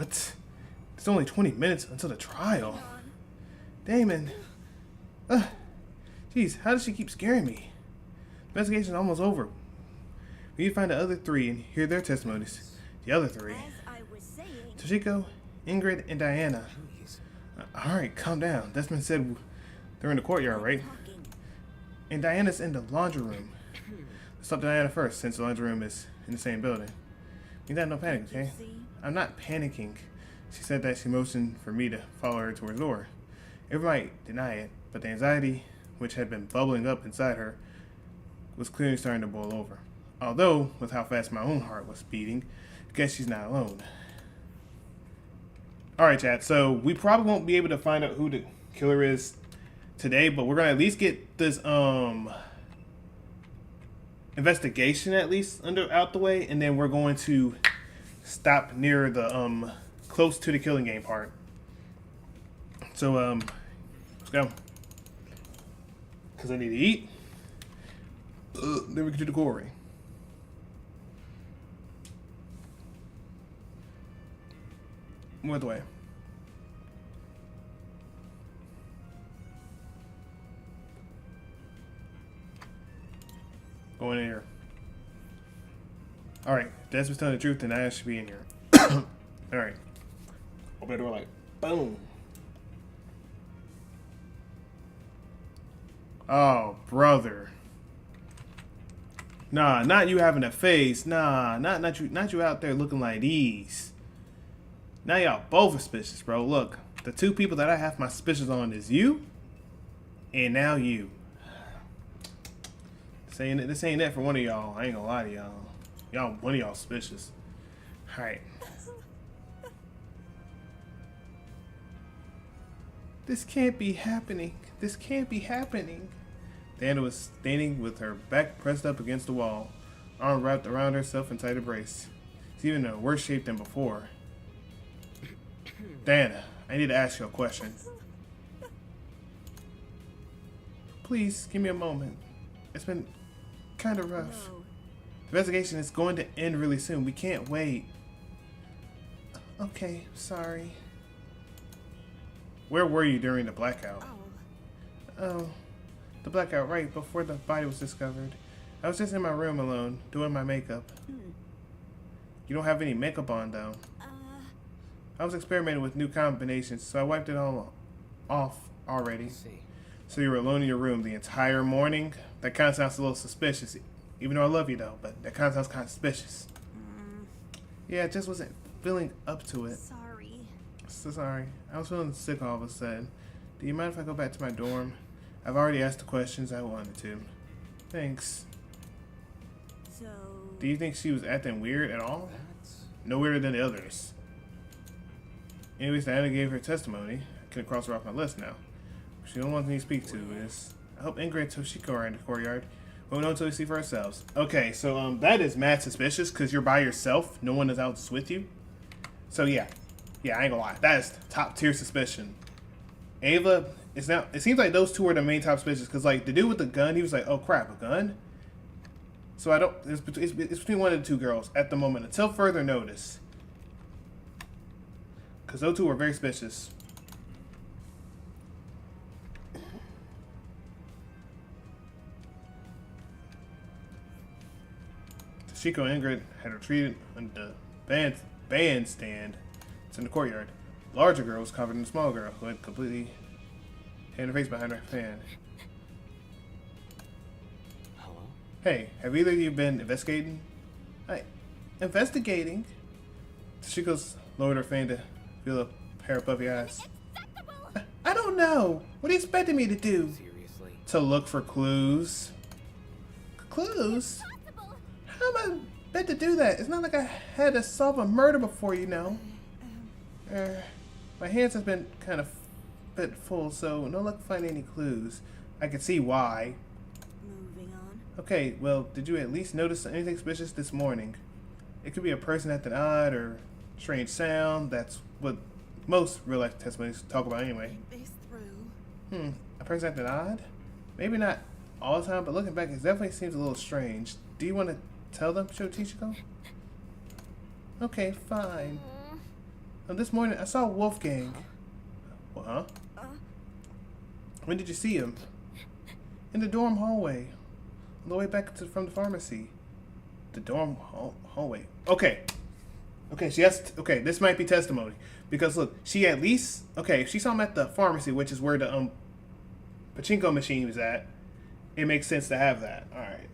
What? It's only 20 minutes until the trial. Damon. Jeez, how does she keep scaring me? Investigation's almost over. We need to find the other three and hear their testimonies. The other three. As I was saying, Toshiko, Ingrid, and Diana. Please. Alright, calm down. Desmond said they're in the courtyard, right? talking. And Diana's in the laundry room. Let's talk to Diana first, since the laundry room is in the same building. You got no panic, okay? See? I'm not panicking. She said that she motioned for me to follow her to her door. Everybody deny it, but the anxiety, which had been bubbling up inside her, was clearly starting to boil over. Although, with how fast my own heart was beating, I guess she's not alone. Alright, chat, so we probably won't be able to find out who the killer is today, but we're gonna at least get this investigation at least out the way, and then we're going to stop near the close to the killing game part. So let's go, because I need to eat. Then we can do the quarry. What the way? Going in here. Alright, Desmond's telling the truth, then I should be in here. Alright. Open the door like, boom. Oh, brother. Nah, not you having a face. Nah, not you out there looking like these. Now y'all both suspicious, bro. Look, the two people that I have my suspicions on is you, and now you. This ain't that for one of y'all. I ain't gonna lie to y'all. One of y'all suspicious. Alright. This can't be happening. This can't be happening. Diana was standing with her back pressed up against the wall, arm wrapped around herself in tight embrace. She's even in a worse shape than before. Diana, I need to ask you a question. Please, give me a moment. It's been kind of rough. No. The investigation is going to end really soon. We can't wait. Okay, sorry. Where were you during the blackout? Oh, the blackout right before the body was discovered. I was just in my room alone, doing my makeup. You don't have any makeup on, though. I was experimenting with new combinations, so I wiped it all off already. See. So you were alone in your room the entire morning? That kind of sounds a little suspicious. Even though I love you, though, but that kind of sounds kind of suspicious. Yeah, I just wasn't feeling up to it. Sorry. So sorry. I was feeling sick all of a sudden. Do you mind if I go back to my dorm? I've already asked the questions I wanted to. Thanks. So. Do you think she was acting weird at all? That's No weirder than the others. Anyways, Diana gave her testimony. I can cross her off my list now. She the only one thing to speak to is, I hope Ingrid and Toshiko are in the courtyard. We'll know until we see for ourselves. Okay, so that is mad suspicious because you're by yourself. No one is out with you. So yeah, I ain't gonna lie. That is top tier suspicion. Ava, it seems like those two are the main top suspicious because like the dude with the gun, he was like, oh crap, a gun. So it's between one of the two girls at the moment until further notice. Because those two are very suspicious. Toshiko and Ingrid had retreated under the bandstand. It's in the courtyard. The larger girl was covered in the small girl who had completely hid her face behind her fan. hello. Hey, have either of you been investigating? Investigating? Toshiko's lowered her fan to feel a pair of puffy eyes. I don't know. What are you expecting me to do? Seriously. To look for clues? Clues? How am I meant to do that? It's not like I had to solve a murder before, you know. My hands have been kind of bit full, so no luck finding any clues. I can see why. Moving on. Okay, well, did you at least notice anything suspicious this morning? It could be a person acting odd or strange sound. That's what most real-life testimonies talk about anyway. Think this through. A person acting odd? Maybe not all the time, but looking back, it definitely seems a little strange. Do you want to tell them, Toshiko? Okay, fine. This morning I saw Wolfgang. Well, huh? When did you see him? In the dorm hallway. On the way back from the pharmacy. The dorm hallway. Okay. Okay, she has... okay, this might be testimony. Because, look, she at least... okay, if she saw him at the pharmacy, which is where the pachinko machine was at, it makes sense to have that. Alright.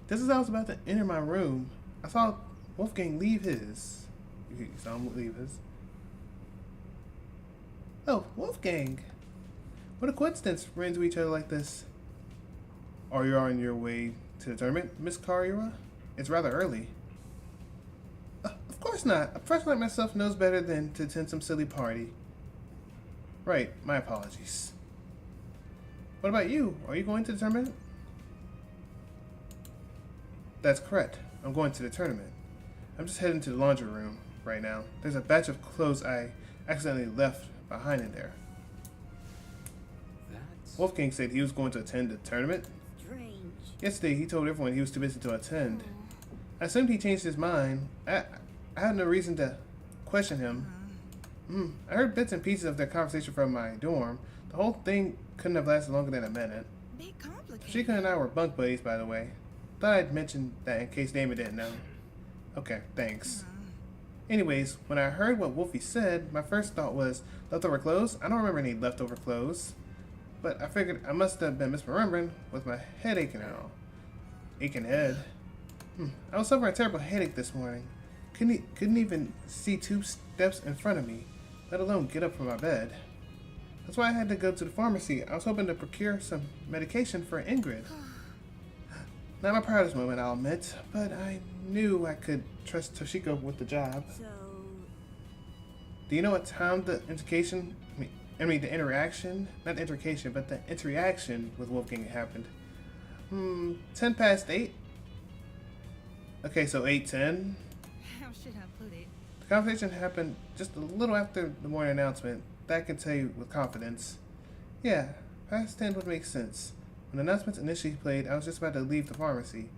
Just as I was about to enter my room, I saw Wolfgang leave his. You saw him leave his? Oh, Wolfgang. What a coincidence, ran into each other like this. Are you on your way to the tournament, Miss Karira? It's rather early. Of course not. A person like myself knows better than to attend some silly party. Right, my apologies. What about you? Are you going to the tournament? That's correct. I'm going to the tournament. I'm just heading to the laundry room right now. There's a batch of clothes I accidentally left behind in there. That's... Wolfgang said he was going to attend the tournament. Strange. Yesterday, he told everyone he was too busy to attend. I assumed he changed his mind. I had no reason to question him. I heard bits and pieces of their conversation from my dorm. The whole thing couldn't have lasted longer than a minute. Bit complicated. Chica and I were bunk buddies, by the way. Thought I'd mention that in case Damon didn't know. Okay, thanks. Anyways, when I heard what Wolfie said, my first thought was leftover clothes. I don't remember any leftover clothes. But I figured I must have been misremembering with my head aching and all. Aching head. I was suffering a terrible headache this morning. Couldn't even see 2 steps in front of me, let alone get up from my bed. That's why I had to go to the pharmacy. I was hoping to procure some medication for Ingrid. Not my proudest moment, I'll admit, but I knew I could trust Toshiko with the job. So, Do you know what time the interaction, the interaction, not intercation, but the interaction with Wolfgang happened? 10 past 8? Okay, so 8:10. How should I put it? The conversation happened just a little after the morning announcement. That I can tell you with confidence. Yeah, past 10 would make sense. When the announcements initially played, I was just about to leave the pharmacy.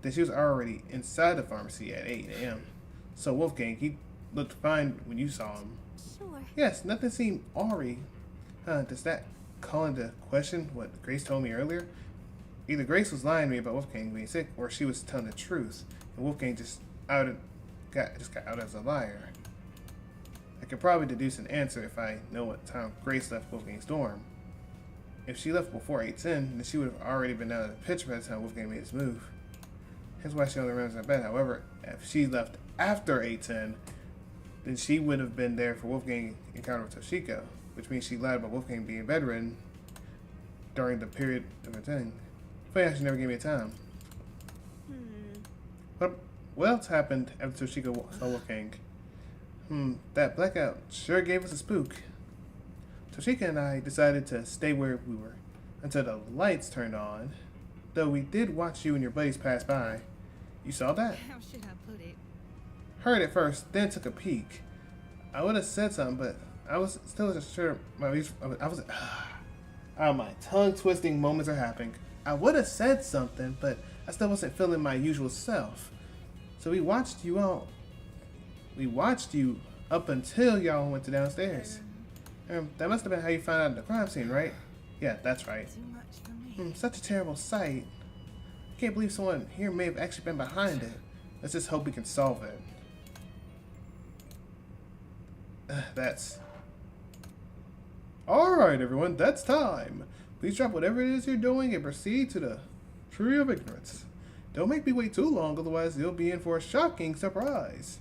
Then she was already inside the pharmacy at 8 a.m. So Wolfgang, he looked fine when you saw him. sure. Yes, nothing seemed awry. Does that call into question what Grace told me earlier? Either Grace was lying to me about Wolfgang being sick, or she was telling the truth, and Wolfgang just got out as a liar. I could probably deduce an answer if I know what time Grace left Wolfgang's dorm. If she left before 8:10, then she would have already been out of the picture by the time Wolfgang made his move. Hence why she only remembers that bed. However, if she left after 8:10, then she would have been there for Wolfgang encounter with Toshiko, which means she lied about Wolfgang being bedridden during the period of her thing. Funny how she never gave me a time. What else happened after Toshiko saw Wolfgang? That blackout sure gave us a spook. Toshika and I decided to stay where we were until the lights turned on, though we did watch you and your buddies pass by. You saw that? How should I put it? Heard it first, then took a peek. I would have said something, but I was still just sure. My tongue twisting moments are happening. I would have said something, but I still wasn't feeling my usual self. So we watched you all. We watched you up until y'all went to downstairs. That must have been how you found out the crime scene, right? Yeah, that's right. Too much for me. Such a terrible sight. I can't believe someone here may have actually been behind it. Let's just hope we can solve it. That's... Alright everyone, that's time. Please drop whatever it is you're doing and proceed to the Tree of Ignorance. Don't make me wait too long, otherwise you'll be in for a shocking surprise.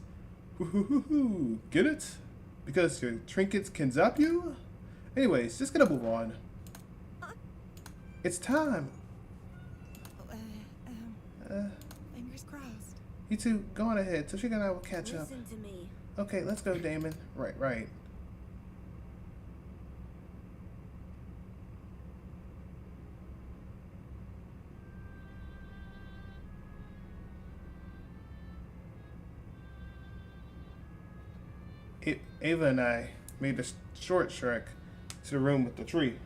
Woo-hoo-hoo-hoo. Get it? Because your trinkets can zap you? Anyways, just gonna move on. It's time. Fingers crossed. You two, go on ahead. Toshika and I will catch up. Listen to me. Okay, let's go, Damon. Right. Ava and I made a short trek to the room with the tree.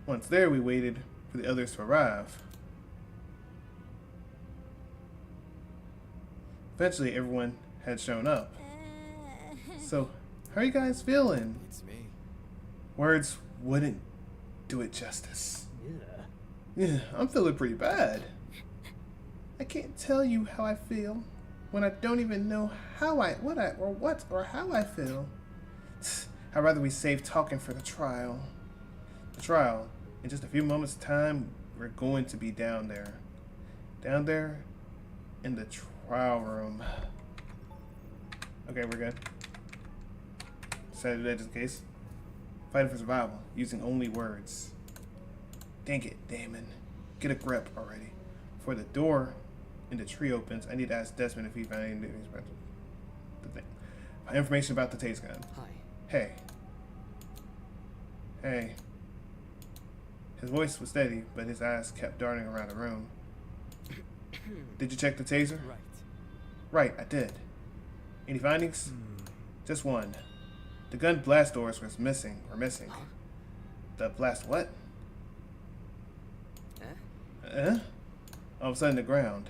Once there, we waited for the others to arrive. Eventually, everyone had shown up. Uh, So, how are you guys feeling? It's me. Words wouldn't do it justice. Yeah. Yeah, I'm feeling pretty bad. I can't tell you how I feel when I don't even know how I feel. I'd rather we save talking for the trial. The trial. In just a few moments' time, we're going to be down there. Down there in the trial room. Okay, we're good. Decided that just in case. Fighting for survival, using only words. Dang it, Damon. Get a grip already. Before the door in the tree opens, I need to ask Desmond if he found any information about the taser gun. Hi. Hey. Hey. His voice was steady, but his eyes kept darting around the room. Did you check the taser? Right. Right, I did. Any findings? Just one. The gun blast doors were missing. Huh? The blast what? Eh? All of a sudden, the ground.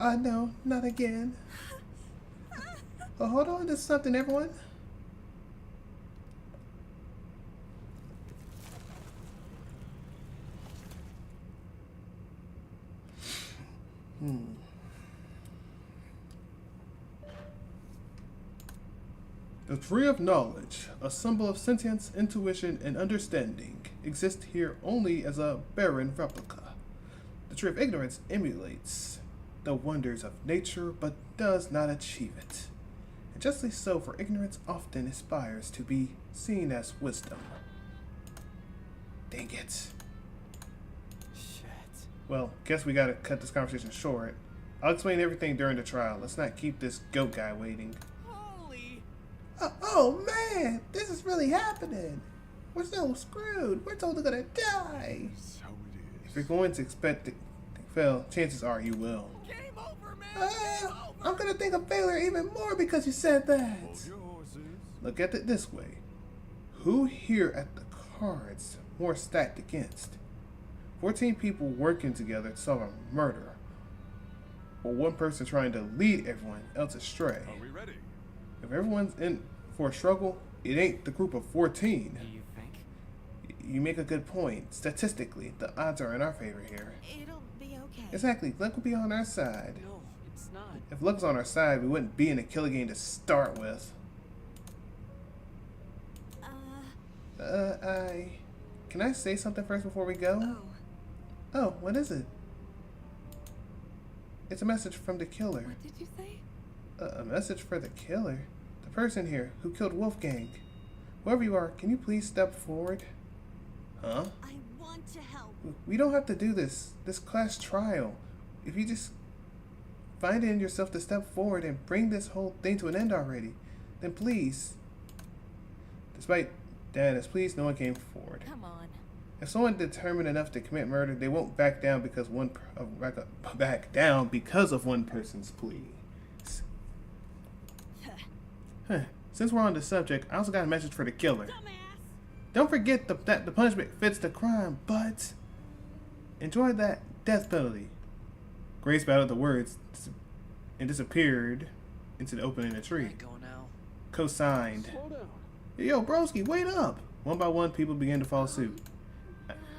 No, not again. Oh, hold on to something, everyone. The tree of knowledge, a symbol of sentience, intuition, and understanding, exists here only as a barren replica. The tree of ignorance emulates the wonders of nature, but does not achieve it. And justly so, for ignorance often aspires to be seen as wisdom. Dang it. Shit. Well, guess we gotta cut this conversation short. I'll explain everything during the trial. Let's not keep this goat guy waiting. Holy. Oh man, this is really happening. We're so screwed. We're totally gonna die. So it is. If you're going to expect to fail, chances are you will. Game over, man. Game over. I'm gonna think of failure even more because you said that. Hold your horses. Look at it this way. Who here at the cards more stacked against? 14 people working together to solve a murder. Or one person trying to lead everyone else astray. Are we ready? If everyone's in for a struggle, it ain't the group of 14. Do you think? You make a good point. Statistically, the odds are in our favor here. It'll be okay. Exactly, luck will be on our side. No, it's not. If luck was on our side, we wouldn't be in a killer game to start with. Can I say something first before we go? Oh, Oh, what is it? It's a message from the killer. what did you say? A message for the killer? The person here who killed Wolfgang. Whoever you are, can you please step forward? Huh? I want to help. We don't have to do this class trial. If you just find it in yourself to step forward and bring this whole thing to an end already, then please. Despite Dana's pleas, no one came forward. Come on. If someone determined enough to commit murder, they won't back down because back down because of one person's plea. Huh. Since we're on the subject, I also got a message for the killer. Dumbass. Don't forget that the punishment fits the crime, but enjoy that death penalty. Grace battled the words and disappeared into the opening in the tree. Go now. Co-signed. Slow down. Yo, broski, wait up! One by one, people began to follow suit.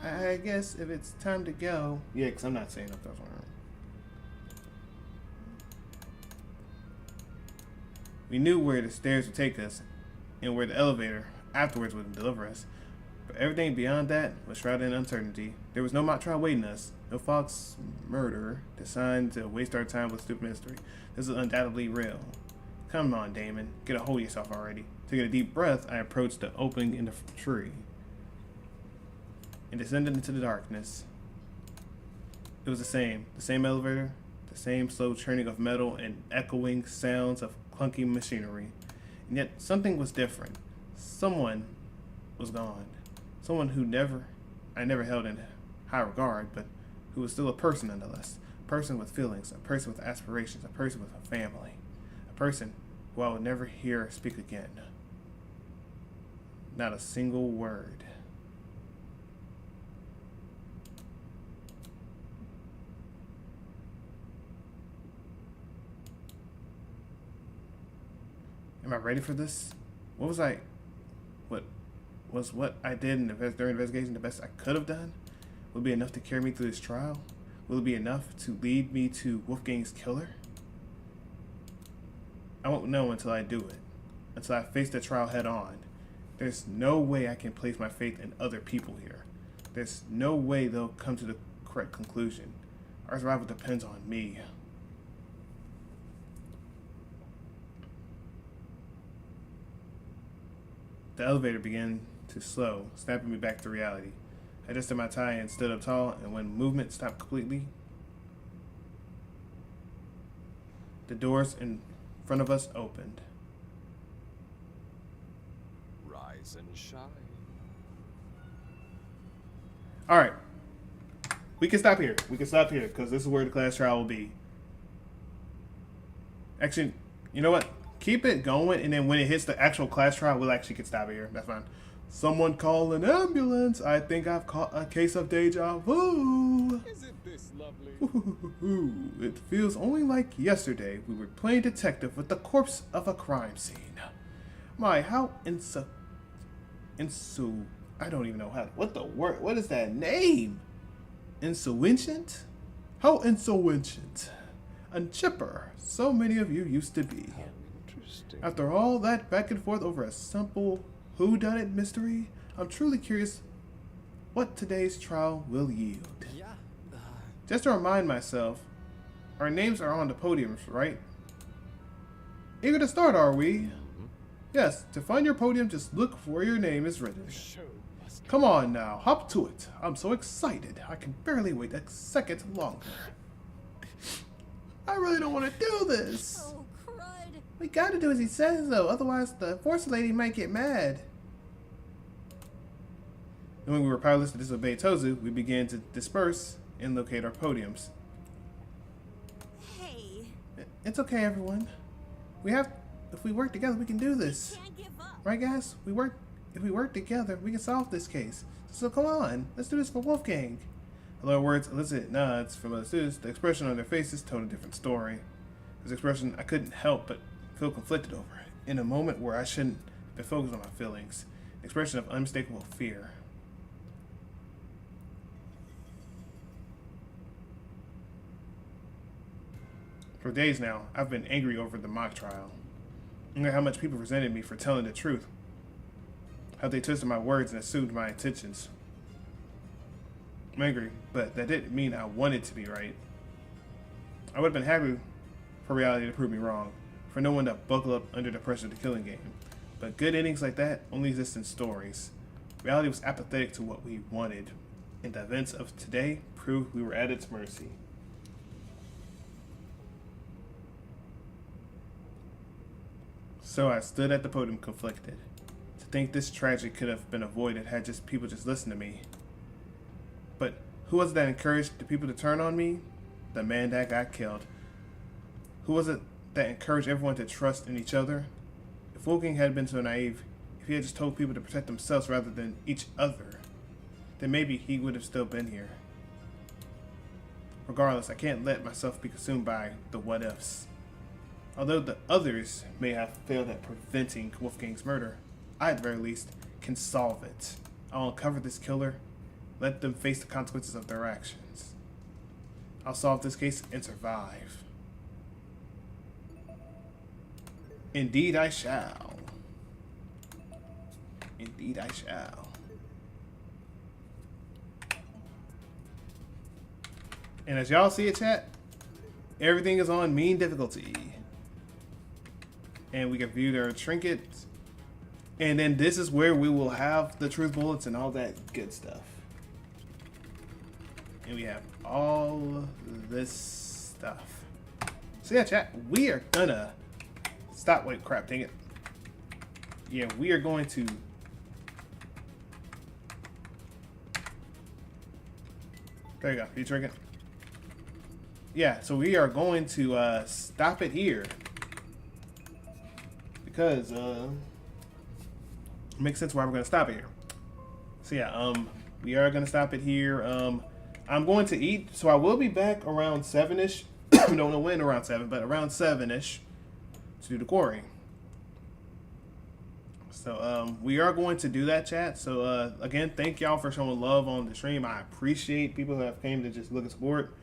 I guess if it's time to go. Yeah, because I'm not saying up that's wrong. We knew where the stairs would take us and where the elevator afterwards would deliver us. But everything beyond that was shrouded in uncertainty. There was no mock trial waiting us, no Fox murder designed to waste our time with stupid mystery. This is undoubtedly real. Come on, Damon. Get a hold of yourself already. Taking a deep breath, I approached the opening in the tree and descended into the darkness. It was the same elevator, the same slow churning of metal and echoing sounds of clunky machinery. And yet something was different. Someone was gone. Someone who I never held in high regard, but who was still a person nonetheless. A person with feelings, a person with aspirations, a person with a family. A person who I would never hear speak again. Not a single word. Am I ready for this? What was what I did during investigation the best I could have done? Will it be enough to carry me through this trial? Will it be enough to lead me to Wolfgang's killer? I won't know until I do it. Until I face the trial head on. There's no way I can place my faith in other people here. There's no way they'll come to the correct conclusion. Our survival depends on me. The elevator began to slow, snapping me back to reality. I adjusted my tie and stood up tall, and when movement stopped completely, the doors in front of us opened. Rise and shine. Alright. We can stop here. We can stop here, because this is where the class trial will be. Actually, you know what? Keep it going, and then when it hits the actual class trial, we'll actually can stop it here. That's fine. Someone call an ambulance. I think I've caught a case of deja vu. Isn't this lovely? Ooh, it feels only like yesterday we were playing detective with the corpse of a crime scene. My, how I don't even know how. What the word? What is that name? Insuincient? How insuincient? And chipper. So many of you used to be. Interesting. After all that back and forth over a simple whodunit mystery, I'm truly curious what today's trial will yield. Yeah. Just to remind myself, our names are on the podiums, right? Eager to start, are we? Yes, to find your podium, just look where your name is written. Show must Come on now, hop to it. I'm so excited. I can barely wait a second longer. I really don't want to do this. Oh, crud. We gotta do as he says, though. Otherwise, the force lady might get mad. And when we were powerless to disobey Tozu, we began to disperse and locate our podiums. Hey, It's okay, everyone. If we work together, we can do this. can't give up. Right, guys? If we work together, we can solve this case. So come on, let's do this for Wolfgang. Although words elicit nods from other students, the expression on their faces told a different story. This expression I couldn't help but feel conflicted over. In a moment where I shouldn't be focused on my feelings. An expression of unmistakable fear. For days now, I've been angry over the mock trial. I wonder how much people resented me for telling the truth. How they twisted my words and assumed my intentions. I'm angry, but that didn't mean I wanted to be right. I would have been happy for reality to prove me wrong, for no one to buckle up under the pressure of the killing game. But good endings like that only exist in stories. Reality was apathetic to what we wanted, and the events of today proved we were at its mercy. So I stood at the podium conflicted. To think this tragedy could have been avoided had people just listened to me. But who was it that encouraged the people to turn on me? The man that got killed. Who was it that encouraged everyone to trust in each other? If Wolfgang had been so naive, if he had just told people to protect themselves rather than each other, then maybe he would have still been here. Regardless, I can't let myself be consumed by the what-ifs. Although the others may have failed at preventing Wolfgang's murder, I at the very least can solve it. I'll uncover this killer, let them face the consequences of their actions. I'll solve this case and survive. Indeed I shall. Indeed I shall. And as y'all see it, chat, everything is on mean difficulty. And we can view their trinkets. And then this is where we will have the truth bullets and all that good stuff. And we have all this stuff. So yeah, chat, we are gonna stop. Wait, crap, dang it. Yeah, we are going to there you go. You trinket. Yeah, so we are going to stop it here. Because it makes sense why we're gonna stop it here. So yeah, we are gonna stop it here. I'm going to eat, so I will be back around 7-ish. Don't know when around 7, but around 7-ish to do the quarry. So we are going to do that, chat. So again, thank y'all for showing love on the stream. I appreciate people who have came to just look and support,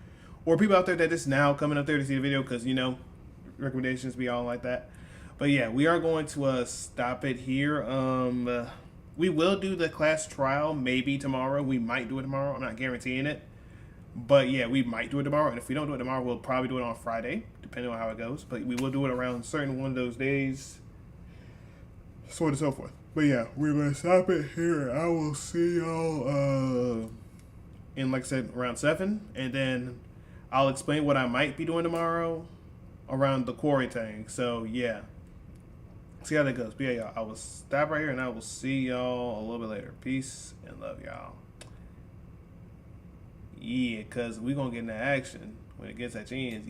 or people out there that just now coming up there to see the video because you know recommendations be all like that. But yeah, we are going to stop it here. We will do the class trial maybe tomorrow. We might do it tomorrow. I'm not guaranteeing it. But yeah, we might do it tomorrow. And if we don't do it tomorrow, we'll probably do it on Friday, depending on how it goes. But we will do it around certain one of those days. So on and so forth. But yeah, we're going to stop it here. I will see y'all in, like I said, around 7. And then I'll explain what I might be doing tomorrow around the quarry thing. So yeah. See how that goes. But yeah, y'all, I will stop right here and I will see y'all a little bit later. Peace and love y'all. Yeah, because we're going to get into action when it gets at your ends.